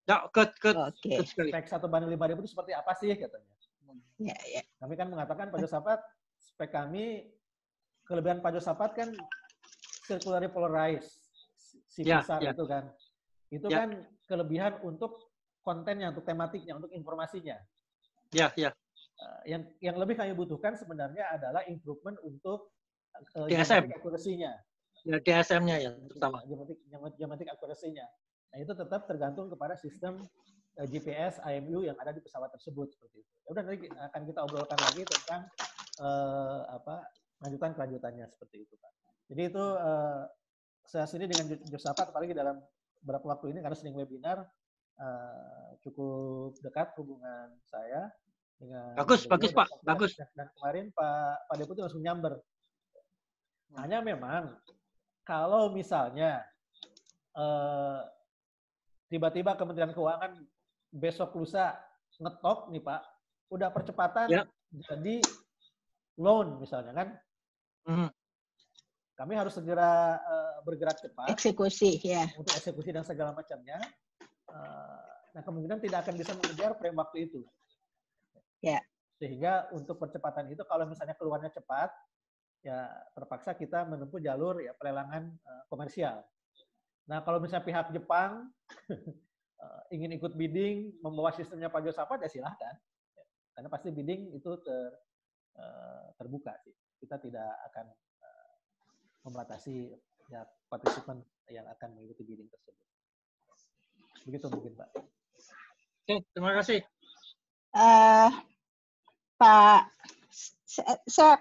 Ya, Spek 1/5000 itu seperti apa sih katanya. Ya. Kami kan mengatakan Pak Josafat, spek kami, kelebihan Pak Josafat kan circularly polarized, si besar itu kan. Itu kan kelebihan untuk kontennya, untuk tematiknya, untuk informasinya. Yang lebih kami butuhkan sebenarnya adalah improvement untuk DSM accuracy-nya. Ya, DSM-nya ya, terutama. Geometric accuracy-nya. Nah, itu tetap tergantung kepada sistem GPS, IMU yang ada di pesawat tersebut seperti itu. Ya udah nanti akan kita obrolkan lagi tentang kelanjutannya seperti itu, Pak. Jadi itu saya sendiri dengan Josafat apalagi dalam beberapa waktu ini karena sering webinar cukup dekat hubungan saya dengan bagus Pak, bagus. Dan kemarin Pak Deputi langsung nyamber. Hanya memang kalau misalnya tiba-tiba Kementerian Keuangan besok lusa ngetok nih Pak, udah percepatan jadi loan misalnya kan, kami harus segera bergerak cepat. Eksekusi ya. Untuk eksekusi dan segala macamnya. Nah kemungkinan tidak akan bisa mengejar frame waktu itu. Ya. Sehingga untuk percepatan itu kalau misalnya keluarnya cepat, ya terpaksa kita menempuh jalur ya pelelangan komersial. Nah kalau misalnya pihak Jepang ingin ikut bidding membawa sistemnya Pak Josafat ya silahkan. Karena pasti bidding itu terbuka sih. Kita tidak akan membatasi ya partisipan yang akan mengikuti bidding tersebut. Begitu mungkin Pak. Oke, terima kasih. Pak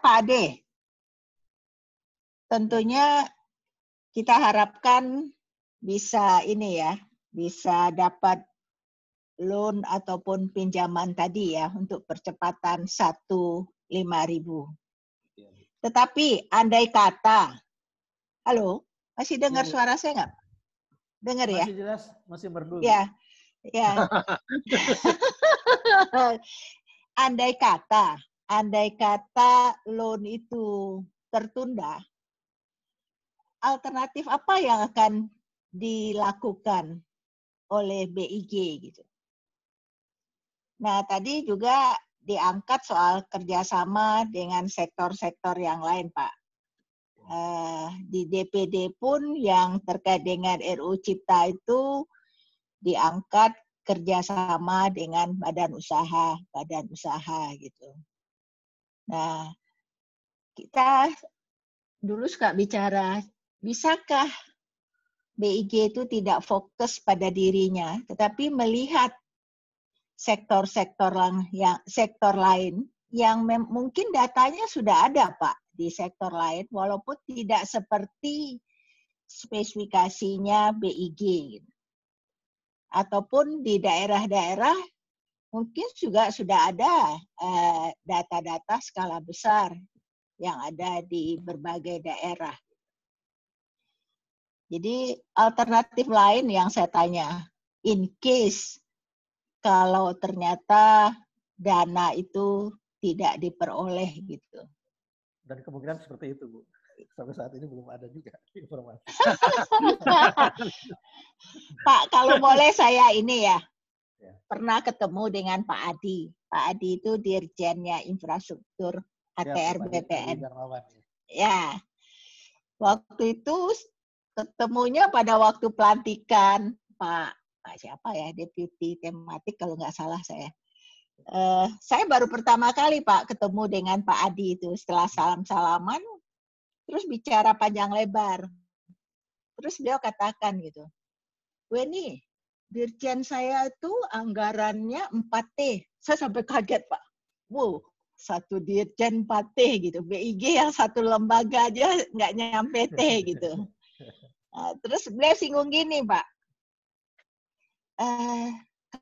Ade, tentunya kita harapkan bisa ini ya, bisa dapat loan ataupun pinjaman tadi ya untuk percepatan 1.500. Tetapi andai kata, halo, masih dengar suara saya nggak? Dengar ya? Masih jelas, masih merdu. Ya. Andai kata loan itu tertunda, alternatif apa yang akan dilakukan oleh BIG gitu? Nah, tadi juga diangkat soal kerjasama dengan sektor-sektor yang lain, Pak. Di DPD pun yang terkait dengan RU Cipta itu diangkat kerjasama dengan badan usaha gitu. Nah, kita dulu suka bicara, bisakah BIG itu tidak fokus pada dirinya, tetapi melihat sektor-sektor lain yang mungkin datanya sudah ada, Pak, di sektor lain, walaupun tidak seperti spesifikasinya BIG. Gitu. Ataupun di daerah-daerah mungkin juga sudah ada data-data skala besar yang ada di berbagai daerah. Jadi alternatif lain yang saya tanya, in case kalau ternyata dana itu tidak diperoleh gitu. Dan kemungkinan seperti itu, Bu. Sampai saat ini belum ada juga informasi. Pak, kalau boleh saya ini ya, pernah ketemu dengan Pak Adi. Pak Adi itu Dirjennya Infrastruktur ATR BPN. Ya, waktu itu ketemunya pada waktu pelantikan Pak siapa ya, deputi tematik kalau nggak salah saya. Saya baru pertama kali Pak ketemu dengan Pak Adi itu, setelah salam-salaman, terus bicara panjang lebar. Terus beliau katakan gitu, Weni, dirjen saya itu anggarannya 4T. Saya sampai kaget Pak. Wow, satu dirjen 4T gitu. BIG yang satu lembaga aja nggak nyampe T gitu. Nah, terus beliau singgung gini Pak,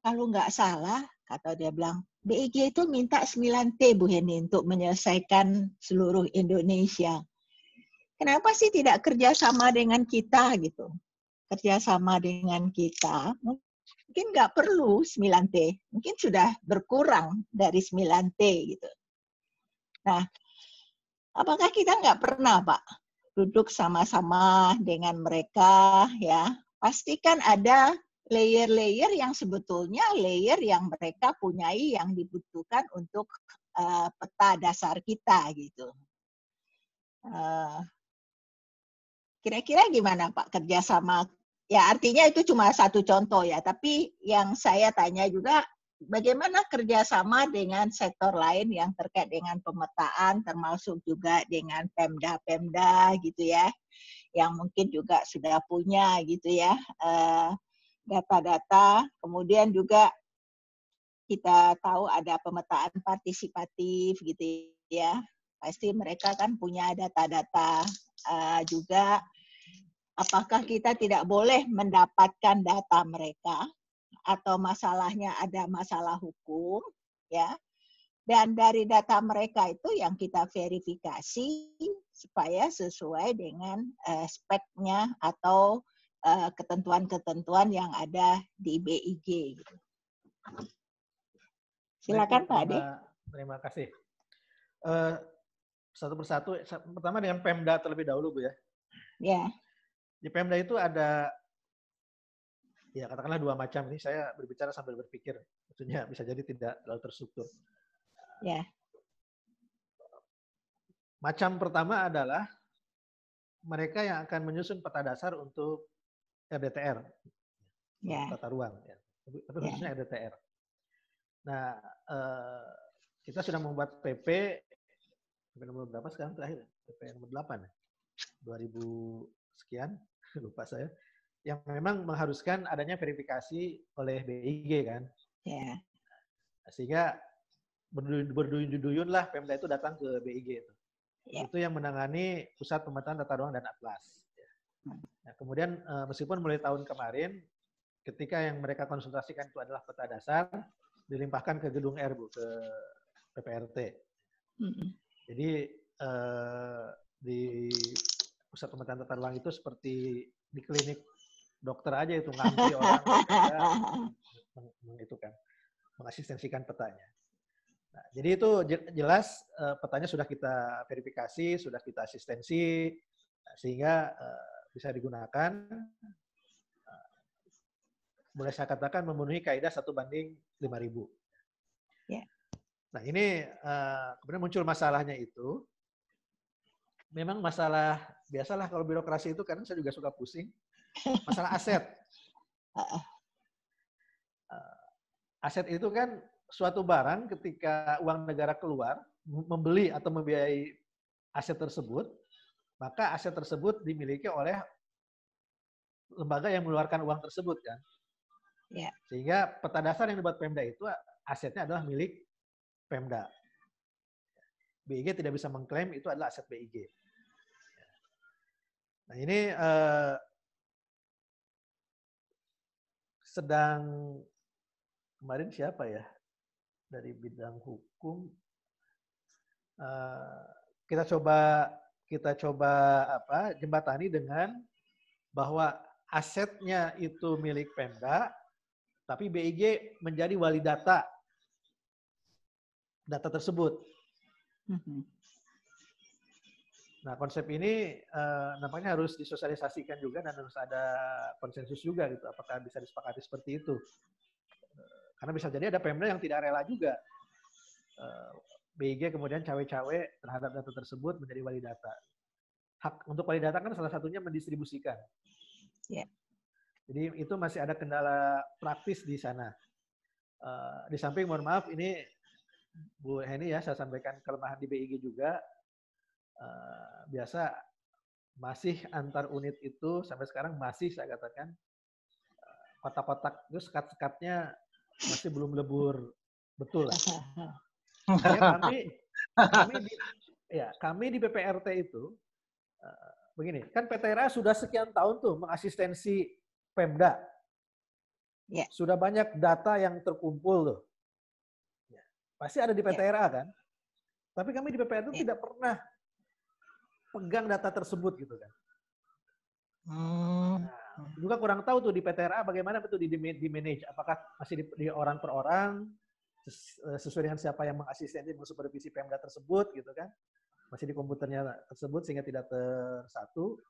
kalau nggak salah, kata dia bilang, BIG itu minta 9T Bu Heni untuk menyelesaikan seluruh Indonesia. Kenapa sih tidak kerjasama dengan kita gitu? Kerjasama dengan kita, mungkin nggak perlu 9T, mungkin sudah berkurang dari 9T gitu. Nah, apakah kita nggak pernah Pak duduk sama-sama dengan mereka ya? Pastikan ada layer-layer yang sebetulnya layer yang mereka punyai yang dibutuhkan untuk peta dasar kita gitu. Kira-kira gimana Pak kerjasama? Ya artinya itu cuma satu contoh ya, tapi yang saya tanya juga bagaimana kerjasama dengan sektor lain yang terkait dengan pemetaan, termasuk juga dengan Pemda-Pemda gitu ya, yang mungkin juga sudah punya gitu ya data-data. Kemudian juga kita tahu ada pemetaan partisipatif gitu ya, pasti mereka kan punya data-data juga. Apakah kita tidak boleh mendapatkan data mereka atau masalahnya ada masalah hukum ya, dan dari data mereka itu yang kita verifikasi supaya sesuai dengan speknya atau ketentuan-ketentuan yang ada di BIG gitu. Silakan Pak Ade. Terima kasih. Satu persatu, pertama dengan Pemda terlebih dahulu Bu ya. Ya. Di Pemda itu ada, ya katakanlah dua macam. Ini saya berbicara sambil berpikir, tentunya bisa jadi tidak terlalu terstruktur. Ya. Macam pertama adalah mereka yang akan menyusun peta dasar untuk RDTR, tata ruang, ya. Tapi khususnya RDTR. Nah, kita sudah membuat PP nomor berapa sekarang terakhir? PP nomor 8 ya? 2000 sekian, lupa saya, yang memang mengharuskan adanya verifikasi oleh BIG kan. Yeah. Sehingga berduyun-duyunlah Pemda itu datang ke BIG itu. Yeah. Itu yang menangani Pusat Pemetaan Tata Ruang dan Atlas. Nah, kemudian meskipun mulai tahun kemarin, ketika yang mereka konsultasikan itu adalah peta dasar, dilimpahkan ke gedung R, Bu, ke PPRT. Jadi di Pusat Pemetaan Tata Ruang itu seperti di klinik dokter aja, itu ngantri orang mengasistensikan petanya. Nah, jadi itu jelas petanya sudah kita verifikasi, sudah kita asistensi, sehingga bisa digunakan. Boleh saya katakan memenuhi kaidah 1:5.000. Yeah. Nah ini kemudian muncul masalahnya itu. Memang masalah, biasalah kalau birokrasi itu, karena saya juga suka pusing, masalah aset. Aset itu kan suatu barang ketika uang negara keluar, membeli atau membiayai aset tersebut, maka aset tersebut dimiliki oleh lembaga yang mengeluarkan uang tersebut kan. Yeah. Sehingga peta dasar yang dibuat Pemda itu asetnya adalah milik Pemda. BIG tidak bisa mengklaim itu adalah aset BIG. Nah ini sedang kemarin siapa ya dari bidang hukum kita coba jembatani dengan bahwa asetnya itu milik Pemda, tapi BIG menjadi wali data tersebut. Nah, konsep ini nampaknya harus disosialisasikan juga dan harus ada konsensus juga gitu. Apakah bisa disepakati seperti itu? Karena bisa jadi ada Pemda yang tidak rela juga BIG kemudian cawe-cawe terhadap data tersebut menjadi wali data. Hak untuk wali data kan salah satunya mendistribusikan. Yeah. Jadi itu masih ada kendala praktis di sana. Di samping mohon maaf ini Bu Heni ya, saya sampaikan kelemahan di BIG juga. Biasa masih antar unit itu sampai sekarang masih saya katakan kotak-kotak itu sekat-sekatnya masih belum lebur betul lah. Makanya kami di PPRT itu begini, kan PTRA sudah sekian tahun tuh mengasistensi Pemda. Yeah. Sudah banyak data yang terkumpul tuh. Ya, pasti ada di PTRA kan. Tapi kami di PPRT itu tidak pernah pegang data tersebut gitu kan. Nah, juga kurang tahu tuh di PTRA bagaimana betul di manage. Apakah masih di orang per orang sesuai dengan siapa yang mengasistensi, mengsupervisi Pemda tersebut gitu kan. Masih di komputernya tersebut sehingga tidak tersatu.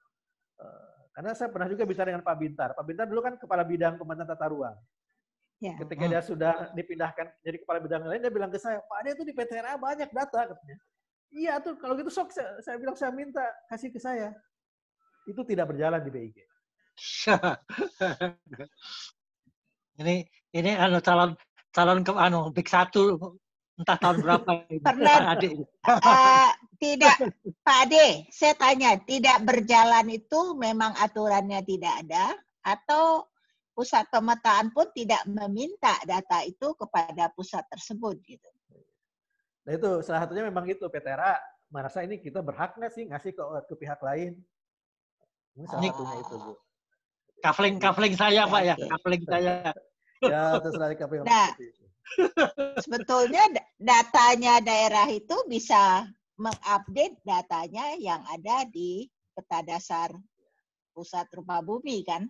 Karena saya pernah juga bicara dengan Pak Bintar. Pak Bintar dulu kan kepala bidang pemantapan tata ruang. Ya. Ketika dia sudah dipindahkan jadi kepala bidang lain, dia bilang ke saya, Pak Ade itu di PTRA banyak data katanya. Iya tuh, kalau gitu sok saya bilang saya minta kasih ke saya. Itu tidak berjalan di BIG. ini calon ke Big 1 entah tahun berapa pernah tidak Pak Ade, saya tanya, tidak berjalan itu memang aturannya tidak ada atau pusat pemetaan pun tidak meminta data itu kepada pusat tersebut gitu. Nah itu salah satunya memang itu PTRA merasa ini kita berhak nggak sih ngasih ke pihak lain. Ini salah satunya itu Bu. Kafling saya Pak ya, kafling saya. Ya terserah kafling. Nah, sebetulnya datanya daerah itu bisa mengupdate datanya yang ada di peta dasar pusat rupa bumi kan.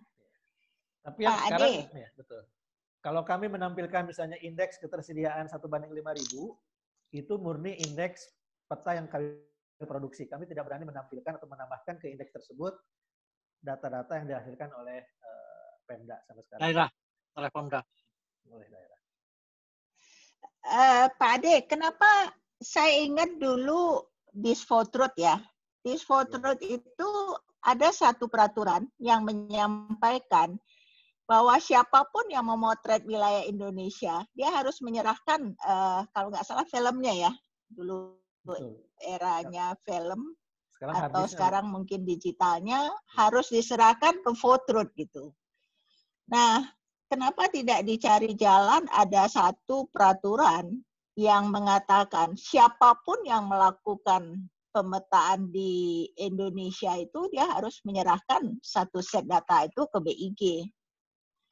Tapi yang Pak sekarang, ya, betul. Kalau kami menampilkan misalnya indeks ketersediaan 1:5.000, itu murni indeks peta yang kami produksi. Kami tidak berani menampilkan atau menambahkan ke indeks tersebut data-data yang dihasilkan oleh Pemda sampai sekarang. Daerah, oleh Pemda. Oleh daerah. Pak Ade, kenapa saya ingat dulu Disfotruth ya. Disfotruth itu ada satu peraturan yang menyampaikan bahwa siapapun yang memotret wilayah Indonesia, dia harus menyerahkan, kalau nggak salah filmnya ya, dulu betul. Eranya film, sekarang mungkin digitalnya, harus diserahkan ke Fotruth gitu. Nah, kenapa tidak dicari jalan ada satu peraturan yang mengatakan siapapun yang melakukan pemetaan di Indonesia itu dia harus menyerahkan satu set data itu ke BIG.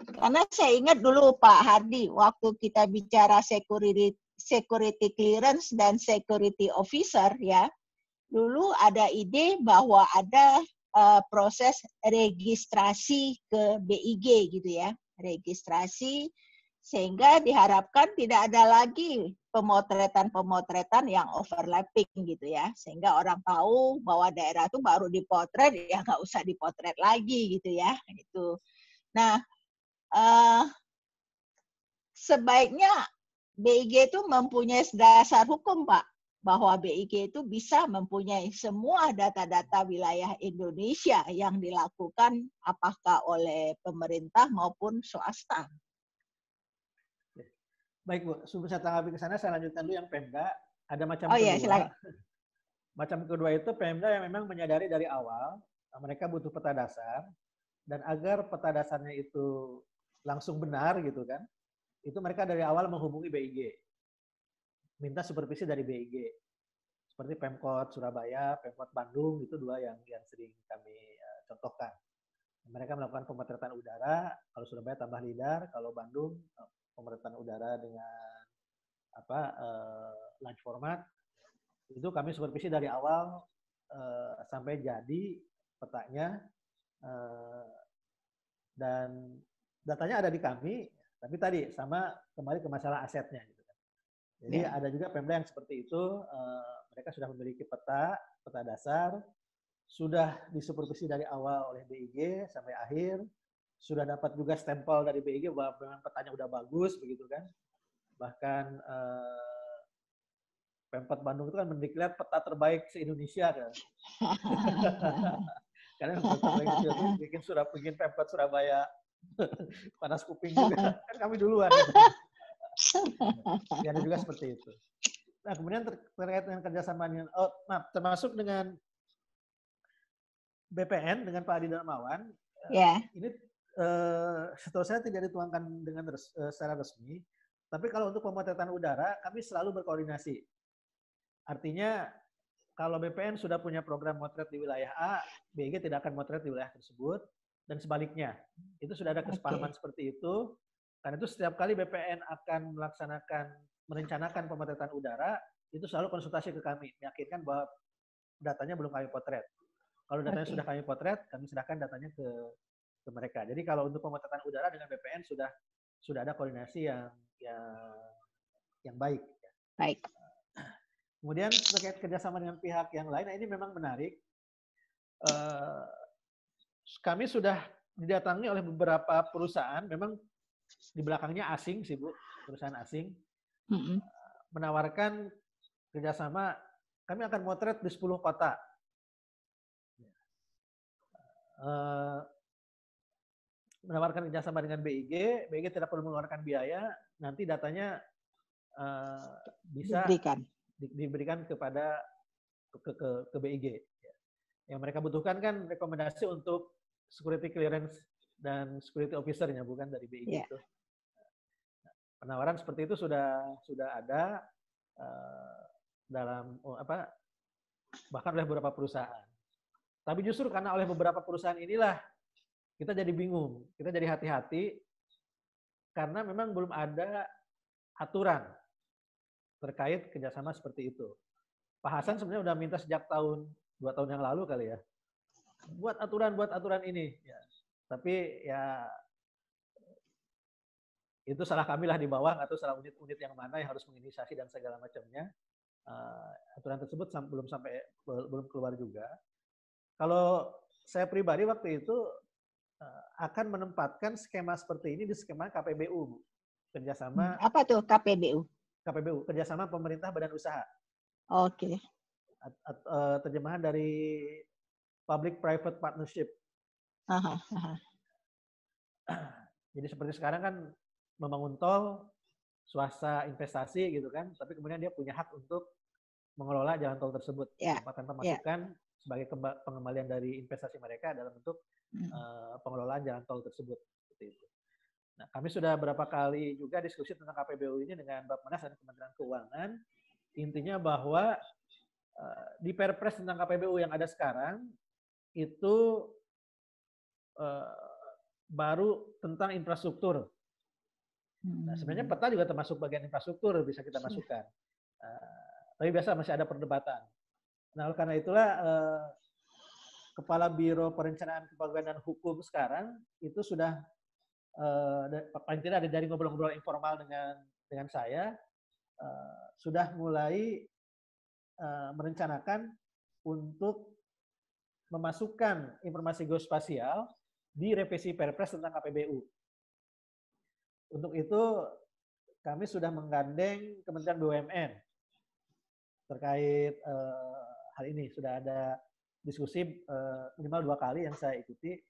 Karena saya ingat dulu Pak Hardi, waktu kita bicara security clearance dan security officer ya, dulu ada ide bahwa ada proses registrasi ke BIG gitu ya, registrasi sehingga diharapkan tidak ada lagi pemotretan yang overlapping gitu ya, sehingga orang tahu bahwa daerah itu baru dipotret ya nggak usah dipotret lagi gitu ya gitu. Nah, sebaiknya BIG itu mempunyai dasar hukum, Pak, bahwa BIG itu bisa mempunyai semua data-data wilayah Indonesia yang dilakukan apakah oleh pemerintah maupun swasta. Baik Bu, sebelum saya tanggapi ke sana, saya lanjutkan dulu yang Pemda. Ada macam kedua. Iya, silakan. Macam kedua itu Pemda yang memang menyadari dari awal mereka butuh peta dasar, dan agar peta dasarnya itu langsung benar gitu kan, itu mereka dari awal menghubungi BIG, minta supervisi dari BIG, seperti Pemkot Surabaya, Pemkot Bandung, itu dua yang sering kami contohkan. Mereka melakukan pemotretan udara, kalau Surabaya tambah lidar, kalau Bandung pemotretan udara dengan large format. Itu kami supervisi dari awal sampai jadi petanya, dan datanya ada di kami, tapi tadi sama kembali ke masalah asetnya gitu kan. Jadi ada juga Pemda yang seperti itu, mereka sudah memiliki peta dasar, sudah disupervisi dari awal oleh BIG sampai akhir, sudah dapat juga stempel dari BIG bahwa memang petanya udah bagus begitu kan. Bahkan Pemkot Bandung itu kan mendeklar peta terbaik se-Indonesia kan. Karena Pemkot terbaik itu bikin Pemkot Surabaya panas kuping juga. Kan kami duluan. Ya, ada juga seperti itu. Nah, kemudian terkait dengan kerjasama dengan, termasuk dengan BPN, dengan Pak Adi Darmawan, ini setahu saya tidak dituangkan dengan secara resmi, tapi kalau untuk pemotretan udara, kami selalu berkoordinasi. Artinya, kalau BPN sudah punya program motret di wilayah A, BIG tidak akan motret di wilayah tersebut, dan sebaliknya. Itu sudah ada kesepahaman seperti itu. Karena itu setiap kali BPN akan merencanakan pemotretan udara, itu selalu konsultasi ke kami, meyakinkan bahwa datanya belum kami potret. Kalau datanya sudah kami potret, kami serahkan datanya ke mereka. Jadi kalau untuk pemotretan udara dengan BPN sudah ada koordinasi yang baik. Baik. Kemudian terkait kerjasama dengan pihak yang lain, ini memang menarik. Kami sudah didatangi oleh beberapa perusahaan, memang di belakangnya asing sih Bu, perusahaan asing, menawarkan kerjasama, kami akan motret di 10 kota. Menawarkan kerjasama dengan BIG tidak perlu mengeluarkan biaya, nanti datanya bisa diberikan kepada ke BIG. Yang mereka butuhkan kan rekomendasi untuk security clearance dan security officer-nya, bukan dari BIG itu. Penawaran seperti itu sudah ada dalam bahkan oleh beberapa perusahaan. Tapi justru karena oleh beberapa perusahaan inilah kita jadi bingung, kita jadi hati-hati karena memang belum ada aturan terkait kerjasama seperti itu. Pak Hasan sebenarnya udah minta sejak 2 tahun yang lalu kali ya, buat aturan ini. Ya. Tapi ya itu salah kami lah di bawah, atau salah unit-unit yang mana yang harus menginisiasi dan segala macamnya. Aturan tersebut belum keluar juga. Kalau saya pribadi waktu itu akan menempatkan skema seperti ini di skema KPBU, kerjasama. Apa tuh KPBU? KPBU, kerjasama pemerintah badan usaha. Oke. Terjemahan dari Public Private Partnership. Jadi seperti sekarang kan membangun tol, swasta investasi gitu kan, tapi kemudian dia punya hak untuk mengelola jalan tol tersebut tanpa masukan sebagai pengembalian dari investasi mereka dalam bentuk pengelolaan jalan tol tersebut. Seperti itu. Nah, kami sudah berapa kali juga diskusi tentang KPBU ini dengan Bappenas dan Kementerian Keuangan. Intinya bahwa di Perpres tentang KPBU yang ada sekarang itu baru tentang infrastruktur. Nah, sebenarnya peta juga termasuk bagian infrastruktur, bisa kita masukkan. Tapi biasa masih ada perdebatan. Nah, oleh karena itulah Kepala Biro Perencanaan Kepegawaian dan Hukum sekarang itu sudah paling tidak dari ngobrol-ngobrol informal dengan saya sudah mulai merencanakan untuk memasukkan informasi geospasial di revisi Perpres tentang KPBU. Untuk itu kami sudah menggandeng Kementerian BUMN terkait hal ini. Sudah ada diskusi minimal 2 kali yang saya ikuti.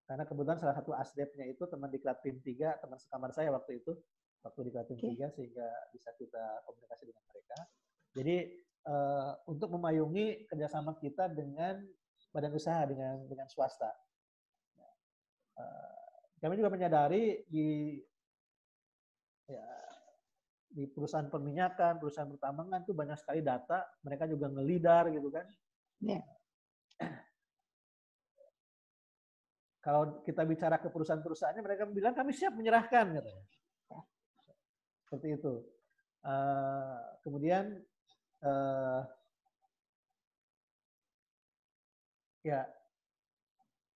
Karena kebetulan salah satu asdepnya itu teman di Klatim 3, teman sekamar saya waktu itu, waktu di Klatim 3, sehingga bisa kita komunikasi dengan mereka. Jadi untuk memayungi kerjasama kita dengan badan usaha, dengan swasta. Kami juga menyadari di perusahaan perminyakan, perusahaan pertambangan itu banyak sekali data, mereka juga ngelidar gitu kan. Kalau kita bicara ke perusahaan-perusahaannya, mereka bilang kami siap menyerahkan, katanya. Seperti itu. Kemudian ya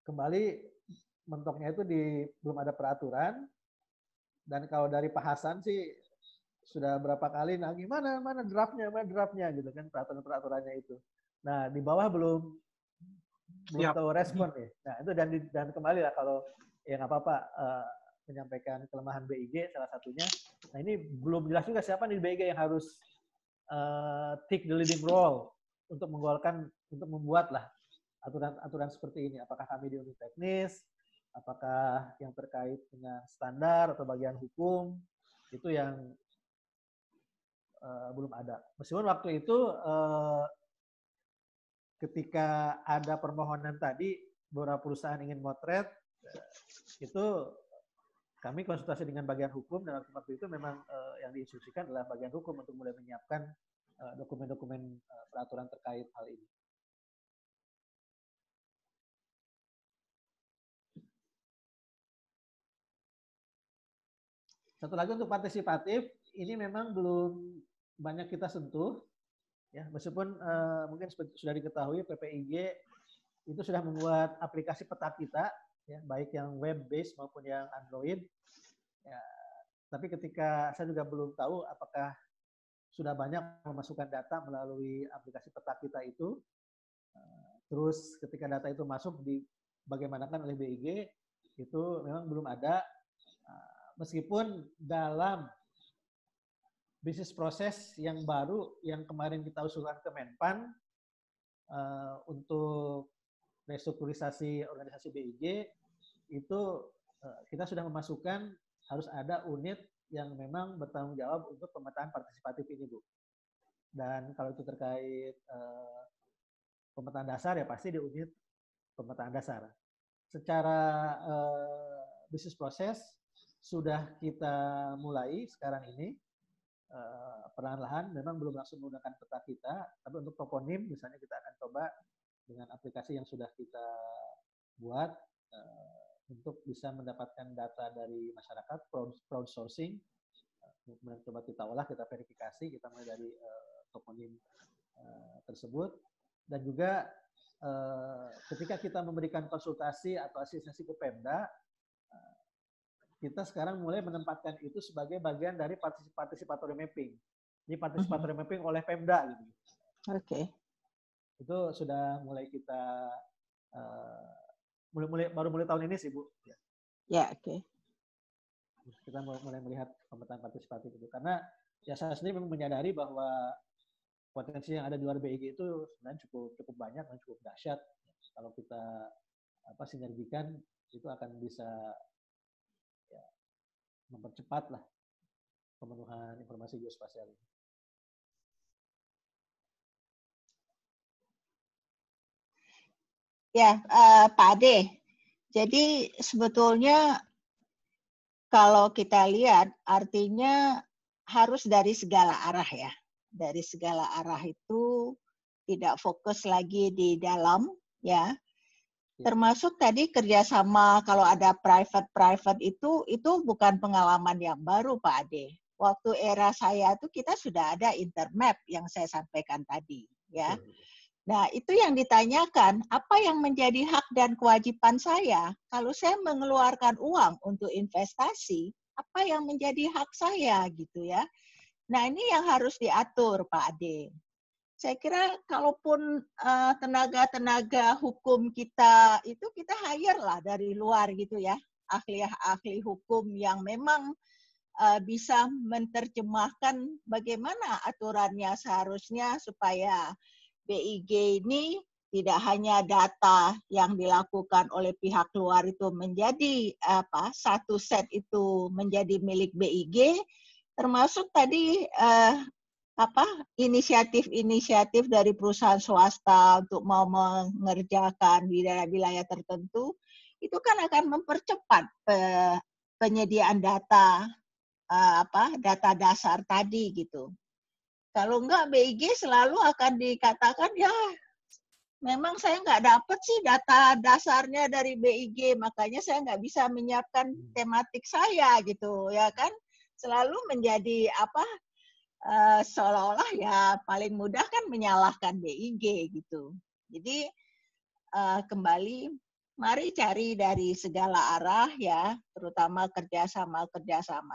kembali mentoknya itu belum ada peraturan. Dan kalau dari Pak Hasan sih sudah berapa kali, nah gimana mana draftnya gitu kan, peraturannya itu. Nah di bawah belum tahu respon nih. Nah itu dan kembali lah kalau ya nggak apa-apa menyampaikan kelemahan BIG salah satunya. Nah ini belum jelas juga siapa nih BIG yang harus take the leading role untuk membuat lah aturan seperti ini. Apakah kami di unit teknis, apakah yang terkait dengan standar atau bagian hukum, itu yang belum ada. Meskipun waktu itu ketika ada permohonan tadi, beberapa perusahaan ingin motret, itu kami konsultasi dengan bagian hukum, dan waktu itu memang yang diinstruksikan adalah bagian hukum untuk mulai menyiapkan dokumen-dokumen peraturan terkait hal ini. Satu lagi untuk partisipatif, ini memang belum banyak kita sentuh, ya meskipun mungkin sudah diketahui PPIG itu sudah membuat aplikasi peta kita, ya baik yang web based maupun yang Android. Ya, tapi ketika saya juga belum tahu apakah sudah banyak memasukkan data melalui aplikasi peta kita itu. Terus ketika data itu masuk bagaimanakan oleh BIG itu memang belum ada. Meskipun dalam bisnis proses yang baru yang kemarin kita usulkan ke Menpan untuk restrukturisasi organisasi BIG itu kita sudah memasukkan harus ada unit yang memang bertanggung jawab untuk pemetaan partisipatif ini, Bu. Dan kalau itu terkait pemetaan dasar ya pasti di unit pemetaan dasar. Secara bisnis proses sudah kita mulai sekarang ini perlahan-lahan, memang belum langsung menggunakan peta kita, tapi untuk toponim misalnya kita akan coba dengan aplikasi yang sudah kita buat untuk bisa mendapatkan data dari masyarakat, crowdsourcing, kemudian coba kita olah, kita verifikasi, kita mulai dari toponim tersebut, dan juga ketika kita memberikan konsultasi atau asistensi ke Pemda, kita sekarang mulai menempatkan itu sebagai bagian dari participatory mapping. Ini participatory mapping oleh Pemda gitu. Oke. Itu sudah mulai kita baru mulai tahun ini sih, Bu. Ya, oke. Kita mulai melihat pemetaan partisipatif itu karena ya saya sendiri memang menyadari bahwa potensi yang ada di luar BIG itu sebenarnya cukup banyak dan cukup dahsyat. Kalau kita sinergikan itu akan bisa ya, mempercepat lah pemenuhan informasi geospasial ini. Ya, Pak Ade. Jadi sebetulnya kalau kita lihat artinya harus dari segala arah ya. Dari segala arah itu tidak fokus lagi di dalam ya. Termasuk tadi kerjasama kalau ada private itu bukan pengalaman yang baru Pak Ade. Waktu era saya itu kita sudah ada intermap yang saya sampaikan tadi ya. Nah itu yang ditanyakan, apa yang menjadi hak dan kewajiban saya kalau saya mengeluarkan uang untuk investasi, apa yang menjadi hak saya gitu ya. Nah ini yang harus diatur Pak Ade. Saya kira kalaupun tenaga-tenaga hukum kita itu kita hire lah dari luar gitu ya, ahli-ahli hukum yang memang bisa menerjemahkan bagaimana aturannya seharusnya supaya BIG ini tidak hanya data yang dilakukan oleh pihak luar itu menjadi satu set itu menjadi milik BIG, termasuk tadi inisiatif-inisiatif dari perusahaan swasta untuk mau mengerjakan wilayah-wilayah tertentu itu kan akan mempercepat penyediaan data data dasar tadi gitu. Kalau enggak BIG selalu akan dikatakan ya memang saya nggak dapat sih data dasarnya dari BIG, makanya saya nggak bisa menyiapkan tematik saya gitu ya kan, selalu menjadi seolah-olah ya paling mudah kan menyalahkan BIG gitu. Jadi kembali mari cari dari segala arah ya, terutama kerjasama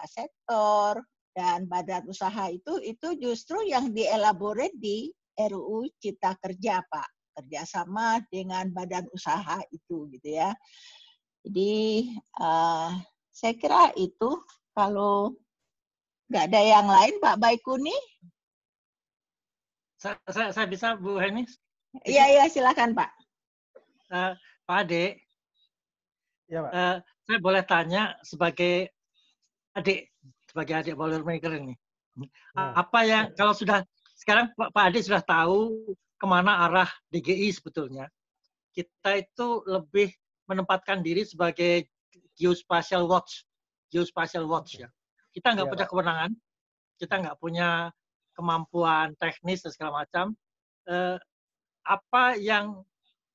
sektor dan badan usaha itu justru yang dielaborate di RUU Cipta Kerja Pak. kerjasama dengan badan usaha itu gitu ya. Jadi saya kira itu, kalau nggak ada yang lain, Pak Baikuni. Saya bisa, Bu Heni? Iya, silakan Pak. Pak Ade, Ya, Pak. saya boleh tanya sebagai adik Boilermaker ini. Apa yang, kalau sudah, sekarang Pak Ade sudah tahu kemana arah DGI sebetulnya, kita itu lebih menempatkan diri sebagai geospatial watch ya. Kita nggak punya kewenangan, kita nggak punya kemampuan teknis dan segala macam. Apa yang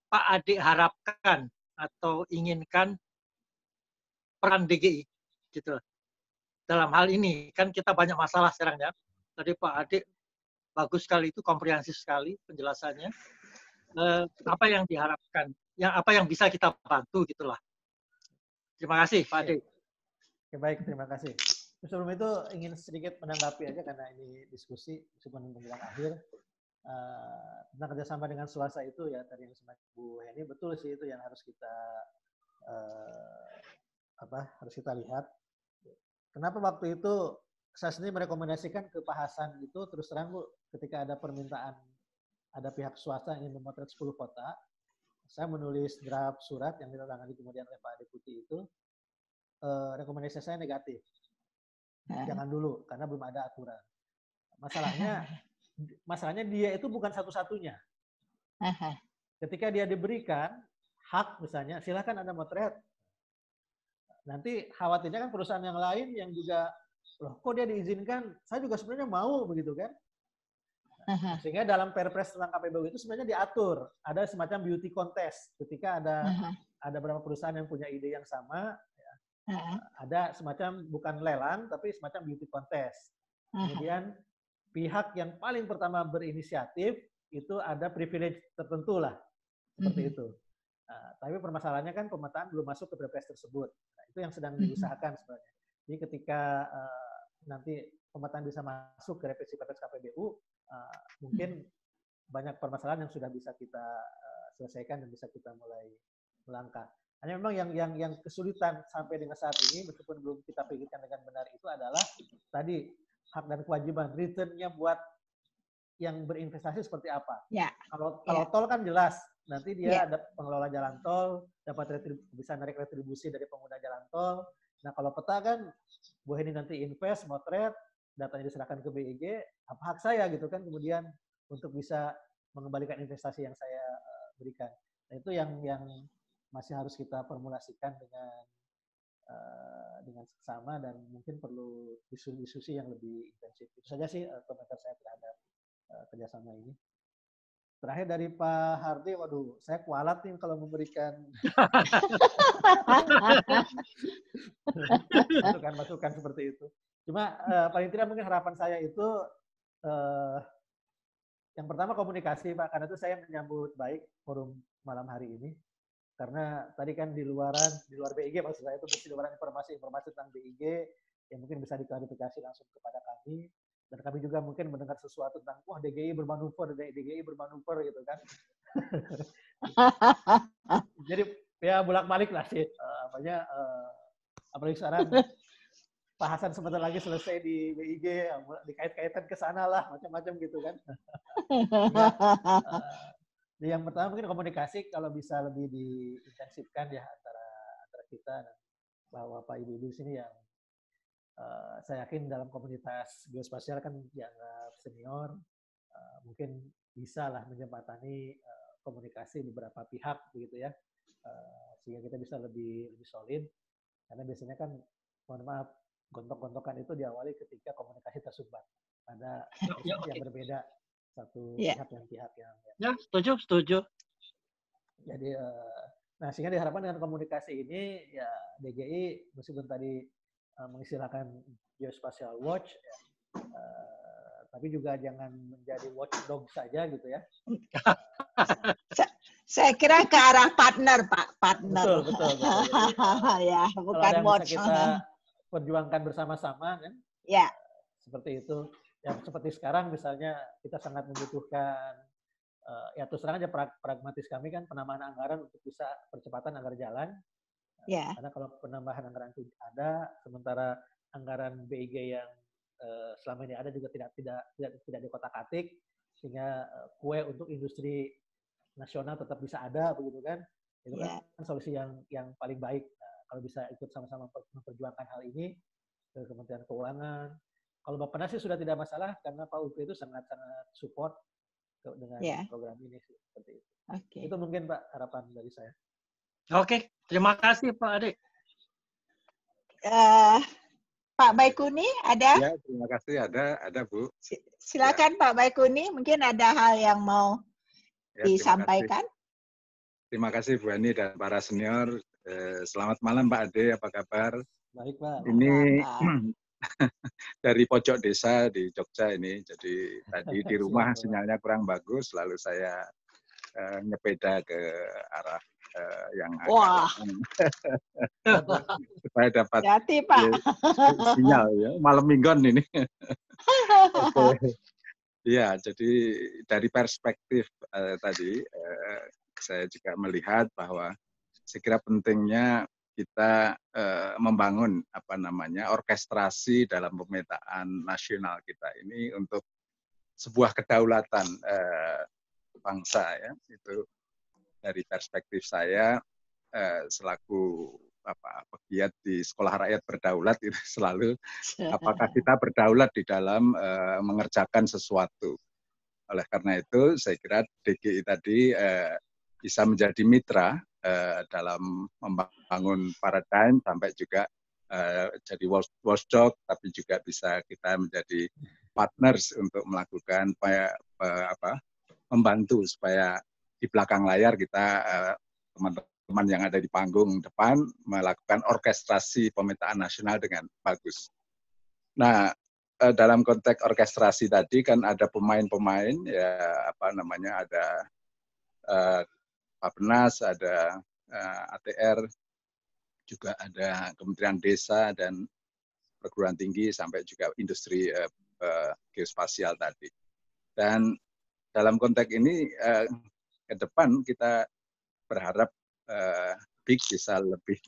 Pak Ade harapkan atau inginkan peran DGI gitu dalam hal ini? Kan kita banyak masalah sekarang ya. Tadi Pak Ade bagus sekali, itu komprehensif sekali penjelasannya. Apa yang diharapkan, apa yang bisa kita bantu gitulah. Terima kasih Pak Ade. Oke, baik, terima kasih. Sebelum itu ingin sedikit menanggapi aja karena ini diskusi meskipun menjelang akhir. Tentang kerjasama dengan swasta itu ya, tadi yang disampaikan Bu Heni, betul sih, itu yang harus kita lihat. Kenapa waktu itu saya sendiri merekomendasikan ke Pak Hasan itu, terus terang Bu, ketika ada permintaan, ada pihak swasta yang ingin memotret 10 kota, saya menulis draft surat yang ditandatangani kemudian oleh Pak Deputi itu, rekomendasi saya negatif. Jangan dulu, karena belum ada aturan. Masalahnya dia itu bukan satu-satunya. Ketika dia diberikan hak misalnya, silakan Anda motret. Nanti khawatirnya kan perusahaan yang lain yang juga, loh kok dia diizinkan, saya juga sebenarnya mau begitu kan. Sehingga dalam Perpres tentang KPBU itu sebenarnya diatur, ada semacam beauty contest. Ketika ada beberapa perusahaan yang punya ide yang sama, ya, ada semacam bukan lelang, tapi semacam beauty contest. Kemudian pihak yang paling pertama berinisiatif itu ada privilege tertentu lah, seperti itu. Tapi permasalahannya kan pemetaan belum masuk ke Perpres tersebut. Nah, itu yang sedang diusahakan sebenarnya. Jadi ketika nanti pemetaan bisa masuk ke revisi Perpres KPBU, mungkin banyak permasalahan yang sudah bisa kita selesaikan dan bisa kita mulai melangkah. Hanya memang yang kesulitan sampai dengan saat ini, meskipun belum kita pikirkan dengan benar, itu adalah tadi hak dan kewajiban, return-nya buat yang berinvestasi seperti apa. Ya. Kalau tol kan jelas, nanti dia ada pengelola jalan tol, dapat bisa narik retribusi dari pengguna jalan tol. Nah kalau peta kan, Bu Heni nanti invest, motret, datanya diserahkan ke BIG, apa hak saya gitu kan, kemudian untuk bisa mengembalikan investasi yang saya berikan. Nah itu yang masih harus kita formulasikan dengan seksama, dan mungkin perlu diskusi yang lebih intensif. Itu saja sih komentar saya terhadap kerjasama ini. Terakhir dari Pak Hardi, waduh, saya kualat nih kalau memberikan masukan seperti itu. Cuma paling tidak mungkin harapan saya itu yang pertama komunikasi, Pak, karena itu saya menyambut baik forum malam hari ini. Karena tadi kan di luar BIG, maksud saya itu di luar informasi tentang BIG yang mungkin bisa diklarifikasi langsung kepada kami, dan kami juga mungkin mendengar sesuatu tentang wah DGI bermanuver gitu kan. Jadi ya bolak-balik lah sih, apalagi sekarang Pak Hasan sebentar lagi selesai di BIG, dikait-kaitan ke sana lah, macam-macam gitu kan. Yang pertama mungkin komunikasi kalau bisa lebih diintensifkan ya antara kita, dan bahwa Pak Ibu-Ibu di sini yang saya yakin dalam komunitas geospasial kan dianggap senior, mungkin bisa lah menjembatani komunikasi beberapa pihak begitu ya, sehingga kita bisa lebih solid, karena biasanya kan mohon maaf gontok-gontokan itu diawali ketika komunikasi tersumbat, ada yang berbeda satu pihak dan pihak yang ya setuju. Jadi nah sehingga diharapkan dengan komunikasi ini ya DGI meskipun tadi mengistilahkan geospatial watch ya, tapi juga jangan menjadi watchdog saja gitu ya. Saya kira ke arah partner, Pak, partner. Betul. Ya, bukan kalau ada watch. Bisa kita perjuangkan bersama-sama kan. Ya. Seperti itu. Ya seperti sekarang misalnya kita sangat membutuhkan ya terus terang aja pragmatis kami kan penambahan anggaran untuk bisa percepatan agar jalan. Ya. Karena kalau penambahan anggaran itu ada, sementara anggaran BIG yang selama ini ada juga tidak dikotak-atik, sehingga kue untuk industri nasional tetap bisa ada, begitu kan? Itu kan solusi yang paling baik. Nah, kalau bisa ikut sama-sama memperjuangkan hal ini ke Kementerian Keuangan. Kalau Bappenas sih sudah tidak masalah karena Pak Ulfi itu sangat-sangat support dengan program ini sih, seperti itu. Okay. Itu mungkin Pak harapan dari saya. Oke, terima kasih Pak Ade. Pak Baikuni ada? Ya, terima kasih ada Bu. Silakan ya. Pak Baikuni, mungkin ada hal yang mau disampaikan. Terima kasih Bu Ani dan para senior. Selamat malam Pak Ade, apa kabar? Baik Pak. Ini dari pojok desa di Jogja ini, jadi tadi di rumah sinyalnya kurang bagus, lalu saya nyepeda ke arah yang agak supaya dapat sinyal ya, malam mingguan ini. Ya, jadi dari perspektif tadi saya juga melihat bahwa saya kira pentingnya kita membangun orkestrasi dalam pemetaan nasional kita ini untuk sebuah kedaulatan bangsa ya. Itu dari perspektif saya selaku pegiat di Sekolah Rakyat Berdaulat itu selalu apakah kita berdaulat di dalam mengerjakan sesuatu. Oleh karena itu saya kira DGI tadi bisa menjadi mitra dalam membangun paradigm sampai juga jadi watchdog, tapi juga bisa kita menjadi partners untuk melakukan membantu supaya di belakang layar kita teman-teman yang ada di panggung depan melakukan orkestrasi pemetaan nasional dengan bagus. Nah, dalam konteks orkestrasi tadi kan ada pemain-pemain ya ada Bappenas, ada ATR, juga ada Kementerian Desa dan perguruan tinggi sampai juga industri geospasial tadi. Dan dalam konteks ini ke depan kita berharap BIG bisa lebih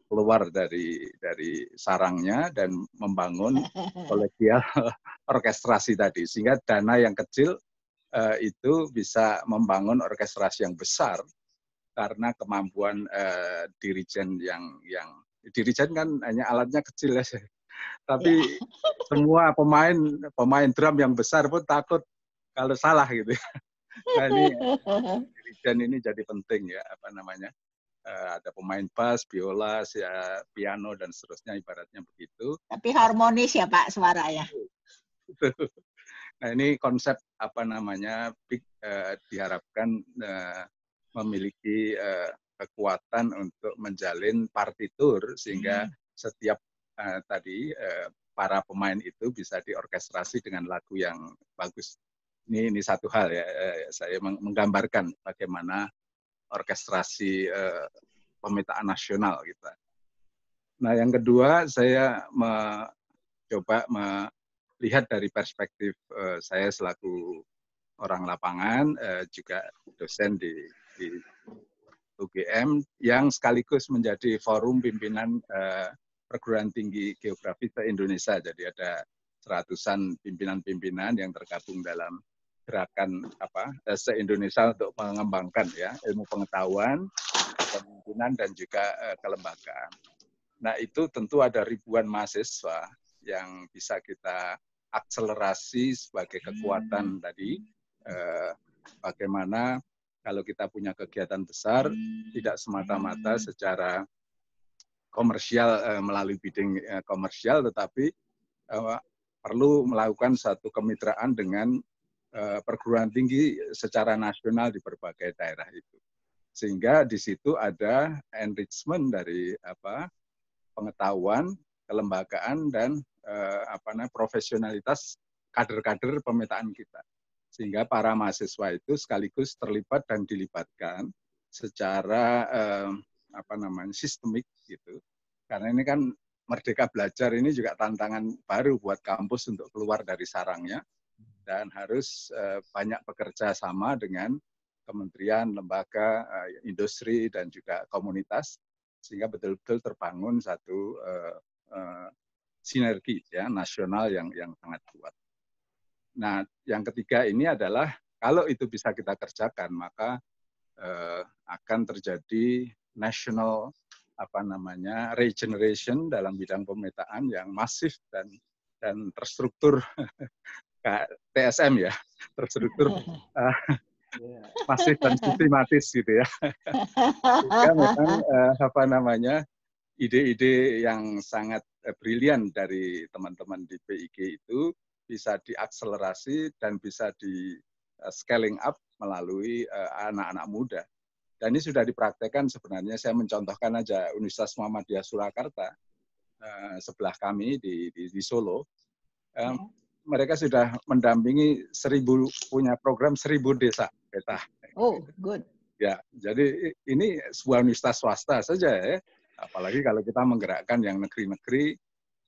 keluar dari sarangnya dan membangun kolegial orkestrasi tadi, sehingga dana yang kecil itu bisa membangun orkestrasi yang besar karena kemampuan dirijen yang dirijen kan hanya alatnya kecil ya, tapi semua pemain drum yang besar pun takut kalau salah gitu. Nah ini dirijen ini jadi penting ya ada pemain bass, biola, piano dan seterusnya ibaratnya begitu. Tapi harmonis ya Pak suaranya. Nah ini konsep BIG diharapkan memiliki kekuatan untuk menjalin partitur sehingga setiap para pemain itu bisa diorkestrasi dengan lagu yang bagus. Ini satu hal ya, saya menggambarkan bagaimana orkestrasi pemetaan nasional kita. Nah yang kedua saya mencoba melihat dari perspektif saya selaku orang lapangan, juga dosen di UGM yang sekaligus menjadi forum pimpinan perguruan tinggi geografi se-Indonesia. Jadi ada seratusan pimpinan-pimpinan yang tergabung dalam gerakan se-Indonesia untuk mengembangkan ya ilmu pengetahuan, kepemimpinan dan juga kelembagaan. Nah itu tentu ada ribuan mahasiswa yang bisa kita akselerasi sebagai kekuatan tadi. Bagaimana kalau kita punya kegiatan besar tidak semata-mata secara komersial melalui bidding komersial, tetapi perlu melakukan satu kemitraan dengan perguruan tinggi secara nasional di berbagai daerah itu, sehingga di situ ada enrichment dari pengetahuan, kelembagaan dan profesionalitas kader-kader pemetaan kita, sehingga para mahasiswa itu sekaligus terlibat dan dilibatkan secara sistemik gitu. Karena ini kan Merdeka Belajar ini juga tantangan baru buat kampus untuk keluar dari sarangnya. dan harus banyak bekerja sama dengan kementerian, lembaga, industri, dan juga komunitas, sehingga betul-betul terbangun satu sinergi ya nasional yang sangat kuat. Nah, yang ketiga ini adalah kalau itu bisa kita kerjakan, maka akan terjadi national regeneration dalam bidang pemetaan yang masif dan terstruktur. TSM ya, terstruktur masif dan sistematis gitu ya. Sehingga memang ide-ide yang sangat brilian dari teman-teman di PIG itu bisa diakselerasi dan bisa di scaling up melalui anak-anak muda. Dan ini sudah dipraktekkan sebenarnya. Saya mencontohkan aja Universitas Muhammadiyah Surakarta sebelah kami di Solo. Mereka sudah mendampingi punya program 1000 desa peta. Oh, good. Ya, jadi ini sebuah universitas swasta saja ya. Apalagi kalau kita menggerakkan yang negeri-negeri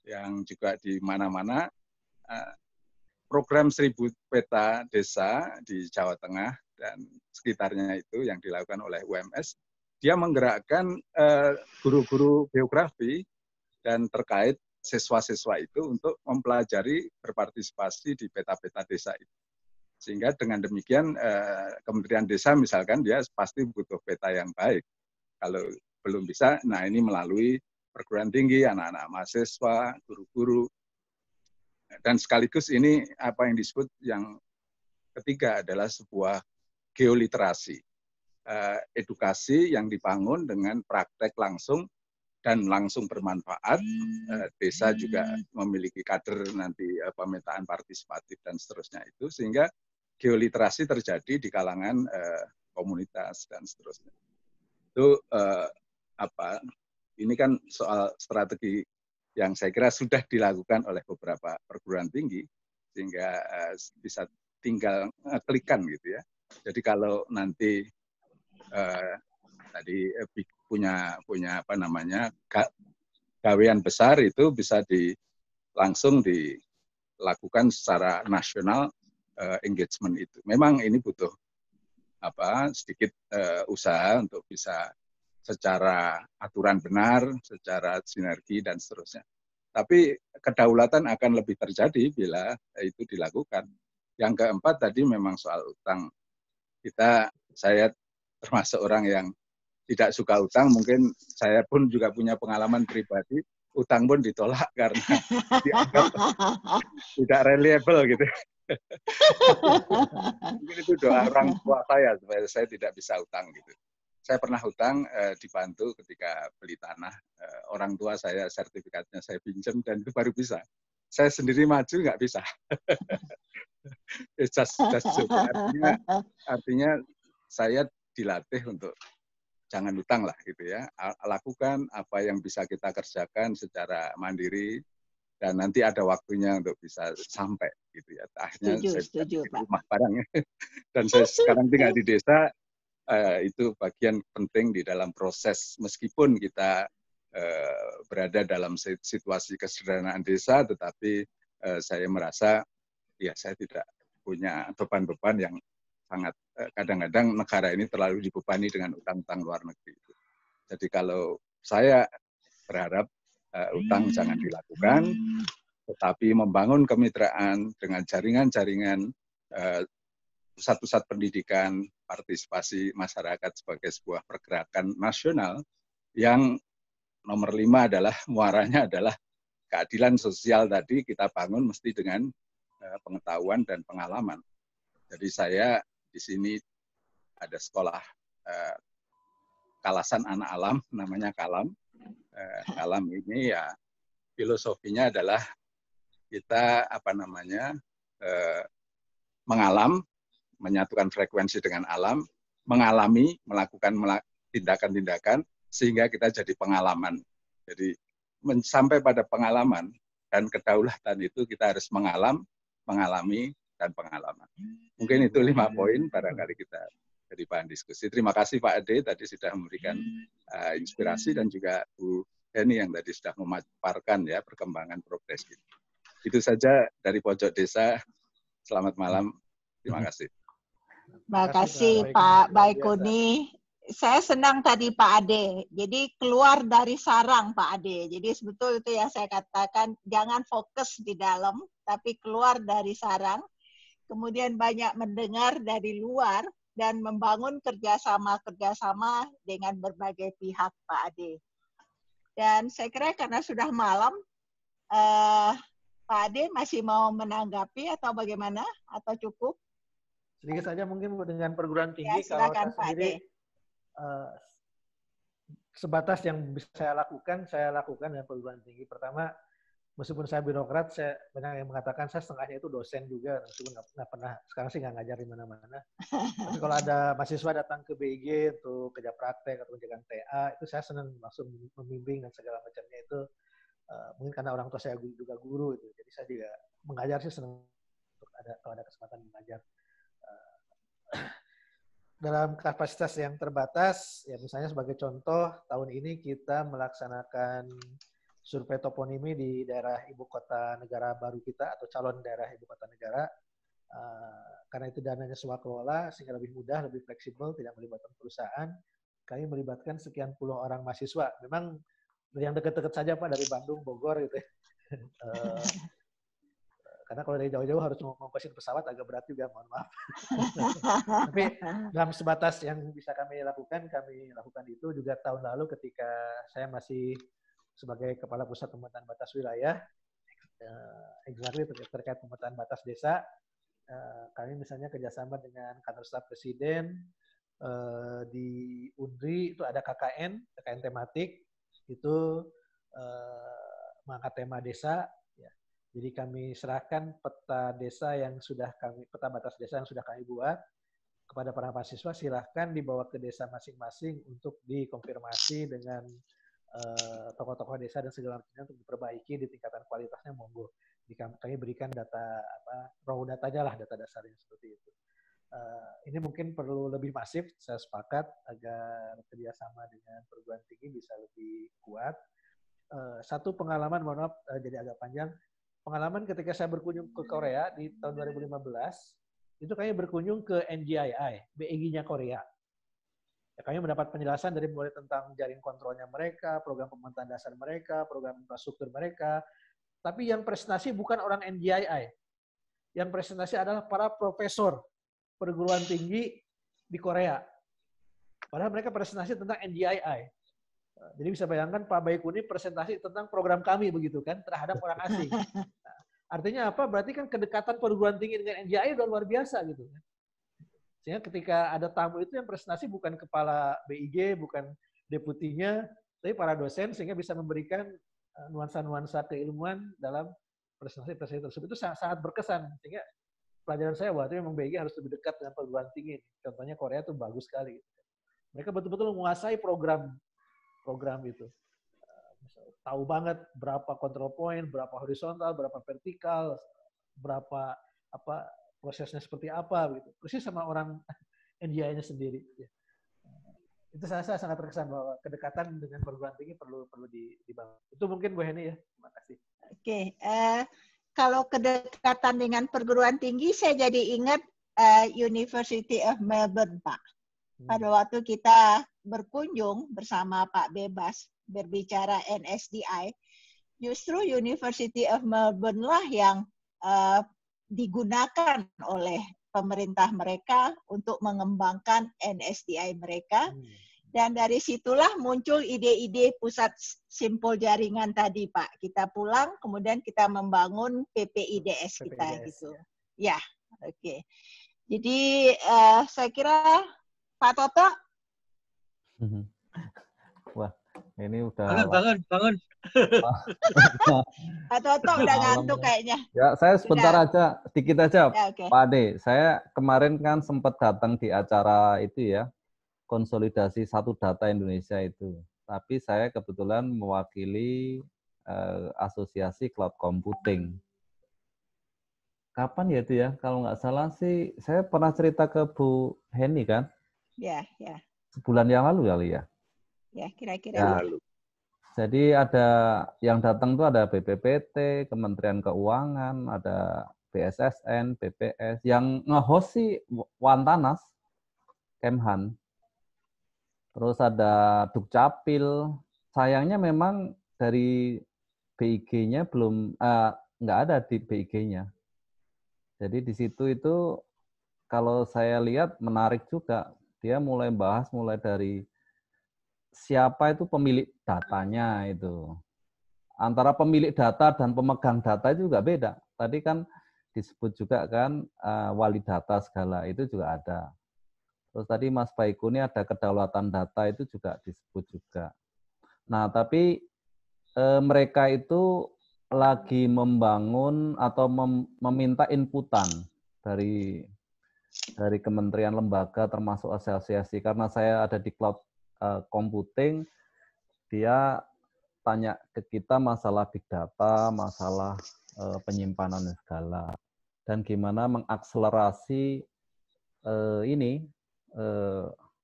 yang juga di mana-mana. Program 1000 peta desa di Jawa Tengah dan sekitarnya itu yang dilakukan oleh UMS, dia menggerakkan guru-guru geografi dan terkait siswa-siswa itu untuk mempelajari berpartisipasi di peta-peta desa itu. Sehingga dengan demikian Kementerian Desa misalkan dia pasti butuh peta yang baik. Kalau belum bisa, nah ini melalui perguruan tinggi, anak-anak mahasiswa, guru-guru. Dan sekaligus ini apa yang disebut yang ketiga adalah sebuah geoliterasi. Edukasi yang dibangun dengan praktek langsung dan langsung bermanfaat. Desa juga memiliki kader nanti pemetaan partisipatif dan seterusnya itu, sehingga geoliterasi terjadi di kalangan komunitas dan seterusnya. Itu ini kan soal strategi yang saya kira sudah dilakukan oleh beberapa perguruan tinggi, sehingga bisa tinggal klikan gitu ya. Jadi kalau nanti tadi punya gawean besar itu bisa langsung dilakukan secara nasional engagement itu. Memang ini butuh sedikit usaha untuk bisa secara aturan benar, secara sinergi dan seterusnya. Tapi kedaulatan akan lebih terjadi bila itu dilakukan. Yang keempat tadi memang soal utang. Saya termasuk orang yang tidak suka utang, mungkin saya pun juga punya pengalaman pribadi, utang pun ditolak karena dianggap tidak reliable gitu. Mungkin itu doa orang tua saya supaya saya tidak bisa utang gitu. Saya pernah hutang dibantu ketika beli tanah, orang tua saya sertifikatnya saya pinjam dan itu baru bisa. Saya sendiri maju nggak bisa. Artinya saya dilatih untuk jangan hutang lah gitu ya. Lakukan apa yang bisa kita kerjakan secara mandiri dan nanti ada waktunya untuk bisa sampai gitu ya. Akhirnya setuju, Pak. Rumah barang ya. Dan saya sekarang tinggal di desa, itu bagian penting di dalam proses meskipun kita berada dalam situasi kesederhanaan desa, tetapi saya merasa ya saya tidak punya beban-beban yang sangat kadang-kadang negara ini terlalu dibebani dengan utang-utang luar negeri. Jadi kalau saya berharap utang jangan dilakukan, tetapi membangun kemitraan dengan jaringan-jaringan pusat-pusat pendidikan, partisipasi masyarakat sebagai sebuah pergerakan nasional yang nomor 5 adalah muaranya adalah keadilan sosial tadi kita bangun mesti dengan pengetahuan dan pengalaman. Jadi saya di sini ada sekolah Kalasan Anak Alam, namanya Kalam. Kalam ini ya filosofinya adalah kita mengalam, menyatukan frekuensi dengan alam, mengalami, melakukan tindakan-tindakan sehingga kita jadi pengalaman. Jadi sampai pada pengalaman dan kedaulatan itu kita harus mengalami dan pengalaman. Mungkin itu 5 poin barangkali kita jadi bahan diskusi. Terima kasih Pak Ade tadi sudah memberikan inspirasi dan juga Bu Heni yang tadi sudah memaparkan ya perkembangan progres itu. Itu saja dari pojok desa. Selamat malam. Terima kasih. Terima kasih Pak Baikuni. Saya senang tadi Pak Ade. Jadi keluar dari sarang Pak Ade. Jadi sebetulnya itu yang saya katakan, jangan fokus di dalam, tapi keluar dari sarang. Kemudian banyak mendengar dari luar dan membangun kerjasama dengan berbagai pihak Pak Ade. Dan saya kira karena sudah malam, Pak Ade masih mau menanggapi atau bagaimana? Atau cukup? Sedikit saja mungkin dengan perguruan tinggi, Ya, silakan, kalau saya sendiri sebatas yang bisa saya lakukan dengan perguruan tinggi. Pertama, meskipun saya birokrat, saya banyak yang mengatakan saya setengahnya itu dosen juga, meskipun nggak pernah, sekarang sih nggak ngajar di mana-mana. Tapi kalau ada mahasiswa datang ke BIG untuk kerja praktek atau menjaga TA, itu saya senang langsung membimbing dan segala macamnya itu. Mungkin karena orang tua saya juga guru itu, jadi saya juga mengajar sih senang untuk kalau ada kesempatan mengajar. Dalam kapasitas yang terbatas, ya misalnya sebagai contoh, tahun ini kita melaksanakan survei toponimi di daerah ibu kota negara baru kita atau calon daerah ibu kota negara. Karena itu dananya swakelola, sehingga lebih mudah, lebih fleksibel, tidak melibatkan perusahaan. Kami melibatkan sekian puluh orang mahasiswa. Memang yang dekat-dekat saja Pak, dari Bandung, Bogor gitu ya. Karena kalau dari jauh-jauh harus ngongkosin pesawat agak berat juga, mohon maaf. Tapi dalam sebatas yang bisa kami lakukan itu juga tahun lalu ketika saya masih sebagai Kepala Pusat Pemetaan Batas Wilayah, exactly terkait pemetaan batas desa, kami misalnya kerjasama dengan kantor staf Presiden, di UNRI itu ada KKN tematik, itu mengangkat tema desa. Jadi kami serahkan peta batas desa yang sudah kami buat kepada para mahasiswa, silahkan dibawa ke desa masing-masing untuk dikonfirmasi dengan tokoh-tokoh desa dan segala macamnya untuk diperbaiki, ditingkatkan kualitasnya, monggo. Kami berikan data raw datanya lah, data dasarnya seperti itu. Ini mungkin perlu lebih masif, saya sepakat agar kerjasama dengan perguruan tinggi bisa lebih kuat. Satu pengalaman, mohon maaf jadi agak panjang. Pengalaman ketika saya berkunjung ke Korea di tahun 2015, itu kami berkunjung ke NGII, BEG-nya Korea. Ya, kami mendapat penjelasan dari mulai tentang jaring kontrolnya mereka, program pemetaan dasar mereka, program infrastruktur mereka. Tapi yang presentasi bukan orang NGII. Yang presentasi adalah para profesor perguruan tinggi di Korea. Padahal mereka presentasi tentang NGII. Jadi bisa bayangkan Pak Baikuni presentasi tentang program kami begitu kan, terhadap orang asing. Nah, artinya apa? Berarti kan kedekatan perguruan tinggi dengan NGII udah luar biasa gitu. Sehingga ketika ada tamu itu yang presentasi bukan kepala BIG, bukan deputinya, tapi para dosen, sehingga bisa memberikan nuansa-nuansa keilmuan dalam presentasi tersebut. Itu sangat berkesan. Sehingga pelajaran saya bahwa itu memang BIG harus lebih dekat dengan perguruan tinggi. Contohnya Korea itu bagus sekali. Mereka betul-betul menguasai program itu. Tahu banget berapa control point, berapa horizontal, berapa vertikal, berapa prosesnya seperti apa gitu. Persis sama orang NGI-nya sendiri. Itu saya sangat terkesan bahwa kedekatan dengan perguruan tinggi perlu dibangun. Itu mungkin Bu Heni ya. Terima kasih. Oke, kalau kedekatan dengan perguruan tinggi saya jadi ingat University of Melbourne, Pak. Pada waktu kita berkunjung bersama Pak Bebas berbicara NSDI, justru University of Melbourne lah yang digunakan oleh pemerintah mereka untuk mengembangkan NSDI mereka. Dan dari situlah muncul ide-ide pusat simpul jaringan tadi, Pak. Kita pulang, kemudian kita membangun PPIDS kita gitu. Ya, oke. Jadi saya kira Pak Toto. Wah, ini udah bangun. Pak Toto udah ngantuk kayaknya. Ya, saya sebentar aja, sedikit aja, ya, okay. Pak Ade. Saya kemarin kan sempat datang di acara itu ya, konsolidasi satu data Indonesia itu. Tapi saya kebetulan mewakili asosiasi cloud computing. Kapan ya itu ya? Kalau nggak salah sih, saya pernah cerita ke Bu Heni kan? Ya. Sebulan yang lalu kali ya? Ya, kira-kira. Ya. Jadi ada yang datang tuh ada BPPT, Kementerian Keuangan, ada BSSN, BPS, yang nge-host sih Wantanas, Kemhan. Terus ada Dukcapil. Sayangnya memang dari BIG-nya belum, nggak ada di BIG-nya. Jadi di situ itu kalau saya lihat menarik juga. Dia mulai bahas mulai dari siapa itu pemilik datanya itu. Antara pemilik data dan pemegang data itu juga beda. Tadi kan disebut juga kan wali data segala itu juga ada. Terus tadi Mas Baiku ini ada kedaulatan data itu juga disebut juga. Nah, tapi mereka itu lagi membangun atau meminta inputan dari kementerian lembaga termasuk asosiasi. Karena saya ada di cloud computing, dia tanya ke kita masalah big data, masalah penyimpanan segala, dan gimana mengakselerasi ini.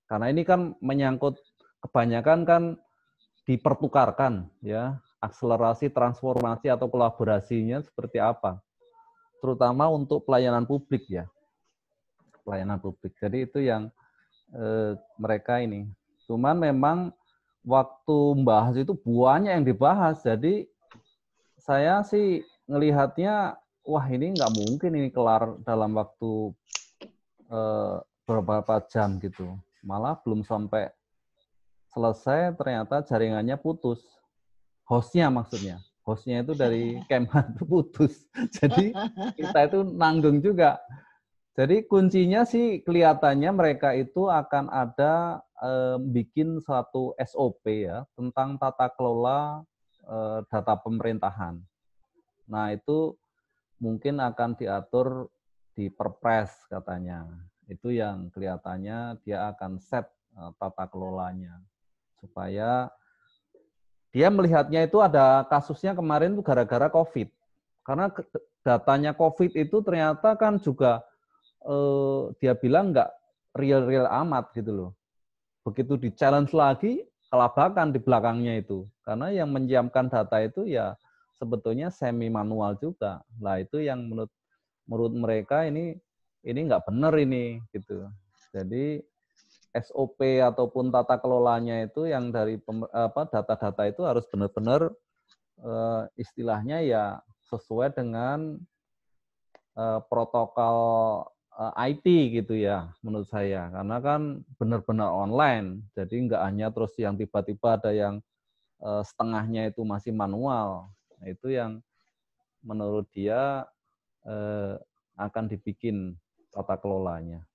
Karena ini kan menyangkut kebanyakan kan dipertukarkan ya, akselerasi transformasi atau kolaborasinya seperti apa, terutama untuk pelayanan publik ya, pelayanan publik. Jadi itu yang mereka ini. Cuman memang waktu membahas itu banyak yang dibahas, jadi saya sih ngelihatnya wah ini nggak mungkin ini kelar dalam waktu beberapa jam gitu. Malah belum sampai selesai ternyata jaringannya putus. Hostnya maksudnya. Hostnya itu dari Kemhan itu putus. Jadi kita itu nanggung juga. Jadi kuncinya sih kelihatannya mereka itu akan ada bikin suatu SOP ya tentang tata kelola data pemerintahan. Nah itu mungkin akan diatur di Perpres katanya. Itu yang kelihatannya dia akan set tata kelolanya. Supaya dia melihatnya itu ada kasusnya kemarin itu gara-gara COVID. Karena datanya COVID itu ternyata kan juga dia bilang nggak real-real amat gitu loh. Begitu di-challenge lagi, kelabakan di belakangnya itu. Karena yang menyiapkan data itu ya sebetulnya semi manual juga. Nah itu yang menurut mereka ini nggak benar ini gitu. Jadi SOP ataupun tata kelolanya itu yang dari data-data itu harus benar-benar istilahnya ya sesuai dengan protokol IT gitu ya menurut saya, karena kan benar-benar online, jadi nggak hanya terus yang tiba-tiba ada yang setengahnya itu masih manual. Nah, itu yang menurut dia akan dibikin tata kelolanya.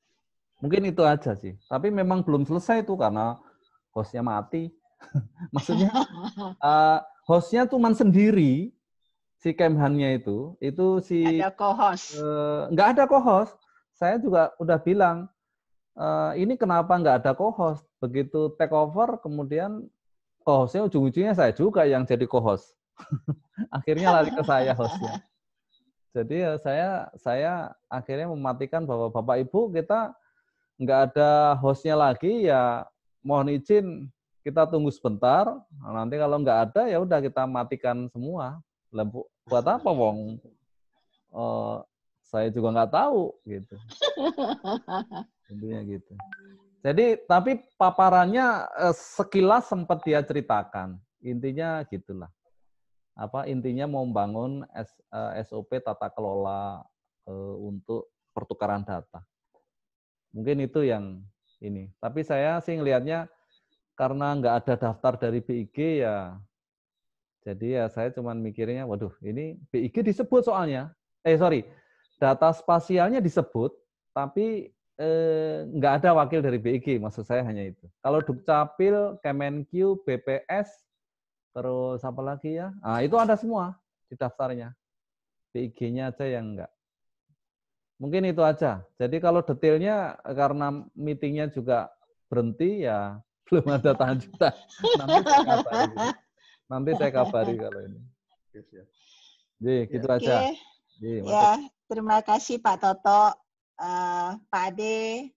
Mungkin itu aja sih. Tapi memang belum selesai itu karena hostnya mati. Maksudnya hostnya cuma sendiri, si Kemhannya itu si ada co-host. Nggak ada co-host. Saya juga udah bilang ini kenapa nggak ada co-host. Begitu take over, kemudian co-hostnya ujung-ujungnya saya juga yang jadi co-host. Akhirnya lari ke saya hostnya. Jadi ya saya akhirnya mematikan bahwa Bapak Ibu kita nggak ada hostnya lagi ya, mohon izin kita tunggu sebentar. Nah, nanti kalau nggak ada ya udah kita matikan semua. Buat apa wong? Saya juga nggak tahu gitu. Intinya gitu. Jadi tapi paparannya sekilas sempat dia ceritakan. Intinya gitulah. Intinya mau membangun SOP tata kelola untuk pertukaran data. Mungkin itu yang ini. Tapi saya sih ngelihatnya karena nggak ada daftar dari BIG ya, jadi ya saya cuma mikirnya, waduh ini BIG disebut soalnya. Data spasialnya disebut, tapi nggak ada wakil dari BIG, maksud saya hanya itu. Kalau Dukcapil, Kemenq, BPS, terus apa lagi ya? Nah, itu ada semua di daftarnya. BIG-nya aja yang enggak. Mungkin itu aja. Jadi kalau detailnya karena meetingnya juga berhenti ya belum ada lanjutan. Nanti saya kabari kalau ini. Jadi gitu aja. Jadi, ya, terima kasih Pak Toto, Pak Ade.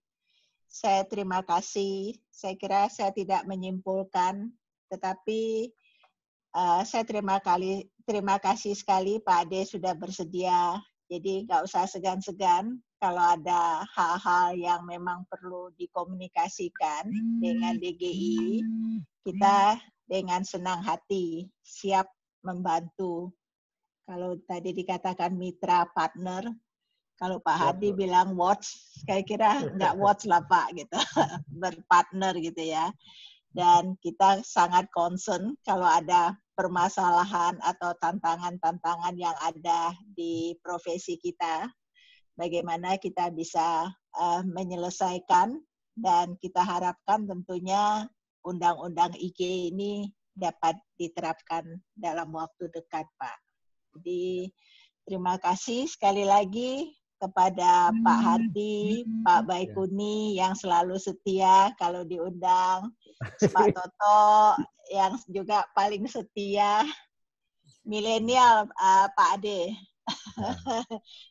Saya terima kasih. Saya kira saya tidak menyimpulkan, tetapi saya terima kasih sekali Pak Ade sudah bersedia Jadi nggak usah segan-segan kalau ada hal-hal yang memang perlu dikomunikasikan dengan DGI, kita dengan senang hati siap membantu. Kalau tadi dikatakan mitra partner, kalau Pak Hadi bilang watch, kira-kira nggak watch lah Pak gitu, berpartner gitu ya. Dan kita sangat concern kalau ada permasalahan atau tantangan-tantangan yang ada di profesi kita, bagaimana kita bisa menyelesaikan, dan kita harapkan tentunya undang-undang IG ini dapat diterapkan dalam waktu dekat, Pak. Jadi terima kasih sekali lagi kepada Pak Hardi, Pak Baikuni yang selalu setia kalau diundang, Pak Toto yang juga paling setia, milenial Pak Ade.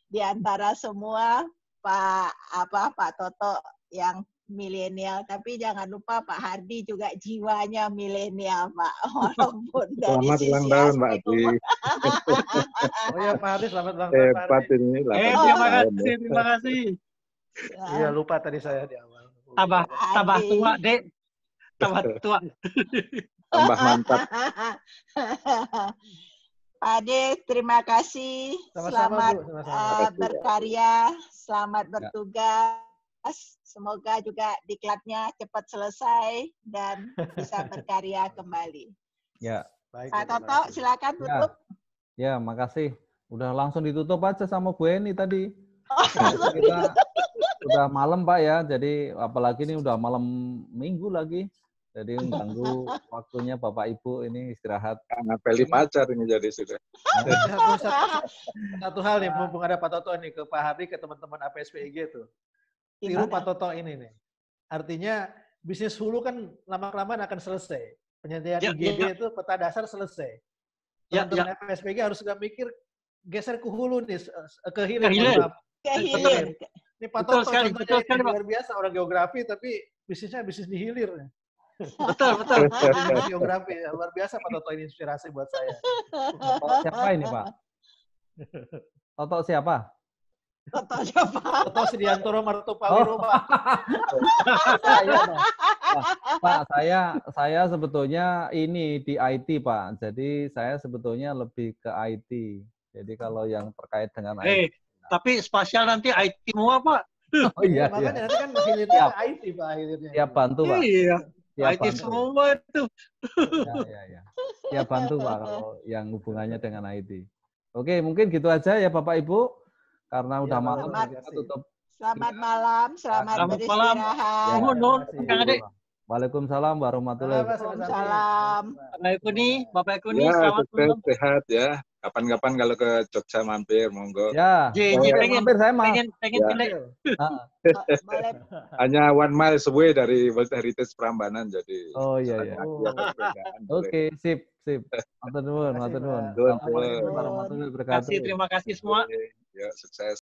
Di antara semua Pak Toto yang milenial, tapi jangan lupa Pak Hardi juga jiwanya milenial, Pak. Walaupun dari Selamat ulang tahun, Pak Hardi. Oh ya Pak Hardi, selamat ulang tahun Pak Hebat Hardi. ini. Terima kasih. Iya, lupa tadi saya di awal. Tambah tua, Dek. Tambah tua. Tambah mantap. Pak Ade, terima kasih. Sama-sama, Selamat Bu. Sama-sama. berkarya, selamat bertugas. Semoga juga diklatnya cepat selesai dan bisa berkarya kembali. Ya. Baik, Pak terima Toto, kasih. silakan tutup. Ya, makasih. Udah langsung ditutup aja sama Bu Eni tadi. Oh, Kita udah malam Pak ya, jadi apalagi ini udah malam minggu lagi. Jadi mengganggu waktunya Bapak Ibu ini istirahat. Ngapeli pacar ini jadi sudah. Satu hal nih, mumpung ada Pak Toto nih, ke Pak Hardi, ke teman-teman APSPIG tuh. Tiru Pak Toto ini nih. Artinya bisnis hulu kan lama-kelamaan akan selesai. Penyediaan IGD itu peta dasar selesai. Teman-teman APSPIG harus juga mikir geser ke hulu nih, ke hilir. Kehilir. Ini Pak Toto contohnya luar biasa, orang geografi tapi bisnisnya bisnis di hilir. Betul. Geografi luar biasa Pak Toto, ini inspirasi buat saya. Toto siapa ini Pak? Toto siapa? Toto siapa? Toto Sriantoro Martopawiro Pak. Pak, saya sebetulnya ini di IT Pak. Jadi saya sebetulnya lebih ke IT. Jadi kalau yang terkait dengan IT. Tapi spasial nanti IT semua Pak. Oh iya. Makanya nanti kan hilirnya ke IT Pak akhirnya. Siap bantu Pak. Iya. Siap IT bantu. semua itu. Ya. Siap bantu Pak kalau yang hubungannya dengan IT. Oke, mungkin gitu aja ya Bapak Ibu. Karena udah malam kita tutup. Selamat malam, selamat beristirahat. Mohon, Kang Ade. Waalaikumsalam warahmatullahi wabarakatuh. Waalaikumsalam. Bapak Ikuni, Ya, selamat malam. sehat ya. Kapan-kapan kalau ke Jogja mampir, monggo. Ya, mampir saya mah. pengen pilih. Boleh. Hanya 1 mile away dari World Heritage Prambanan, jadi. Oh iya. Oke, sip. Matur nuwun. Assalamualaikum warahmatullahi wabarakatuh. Terima kasih semua. Ya, sukses.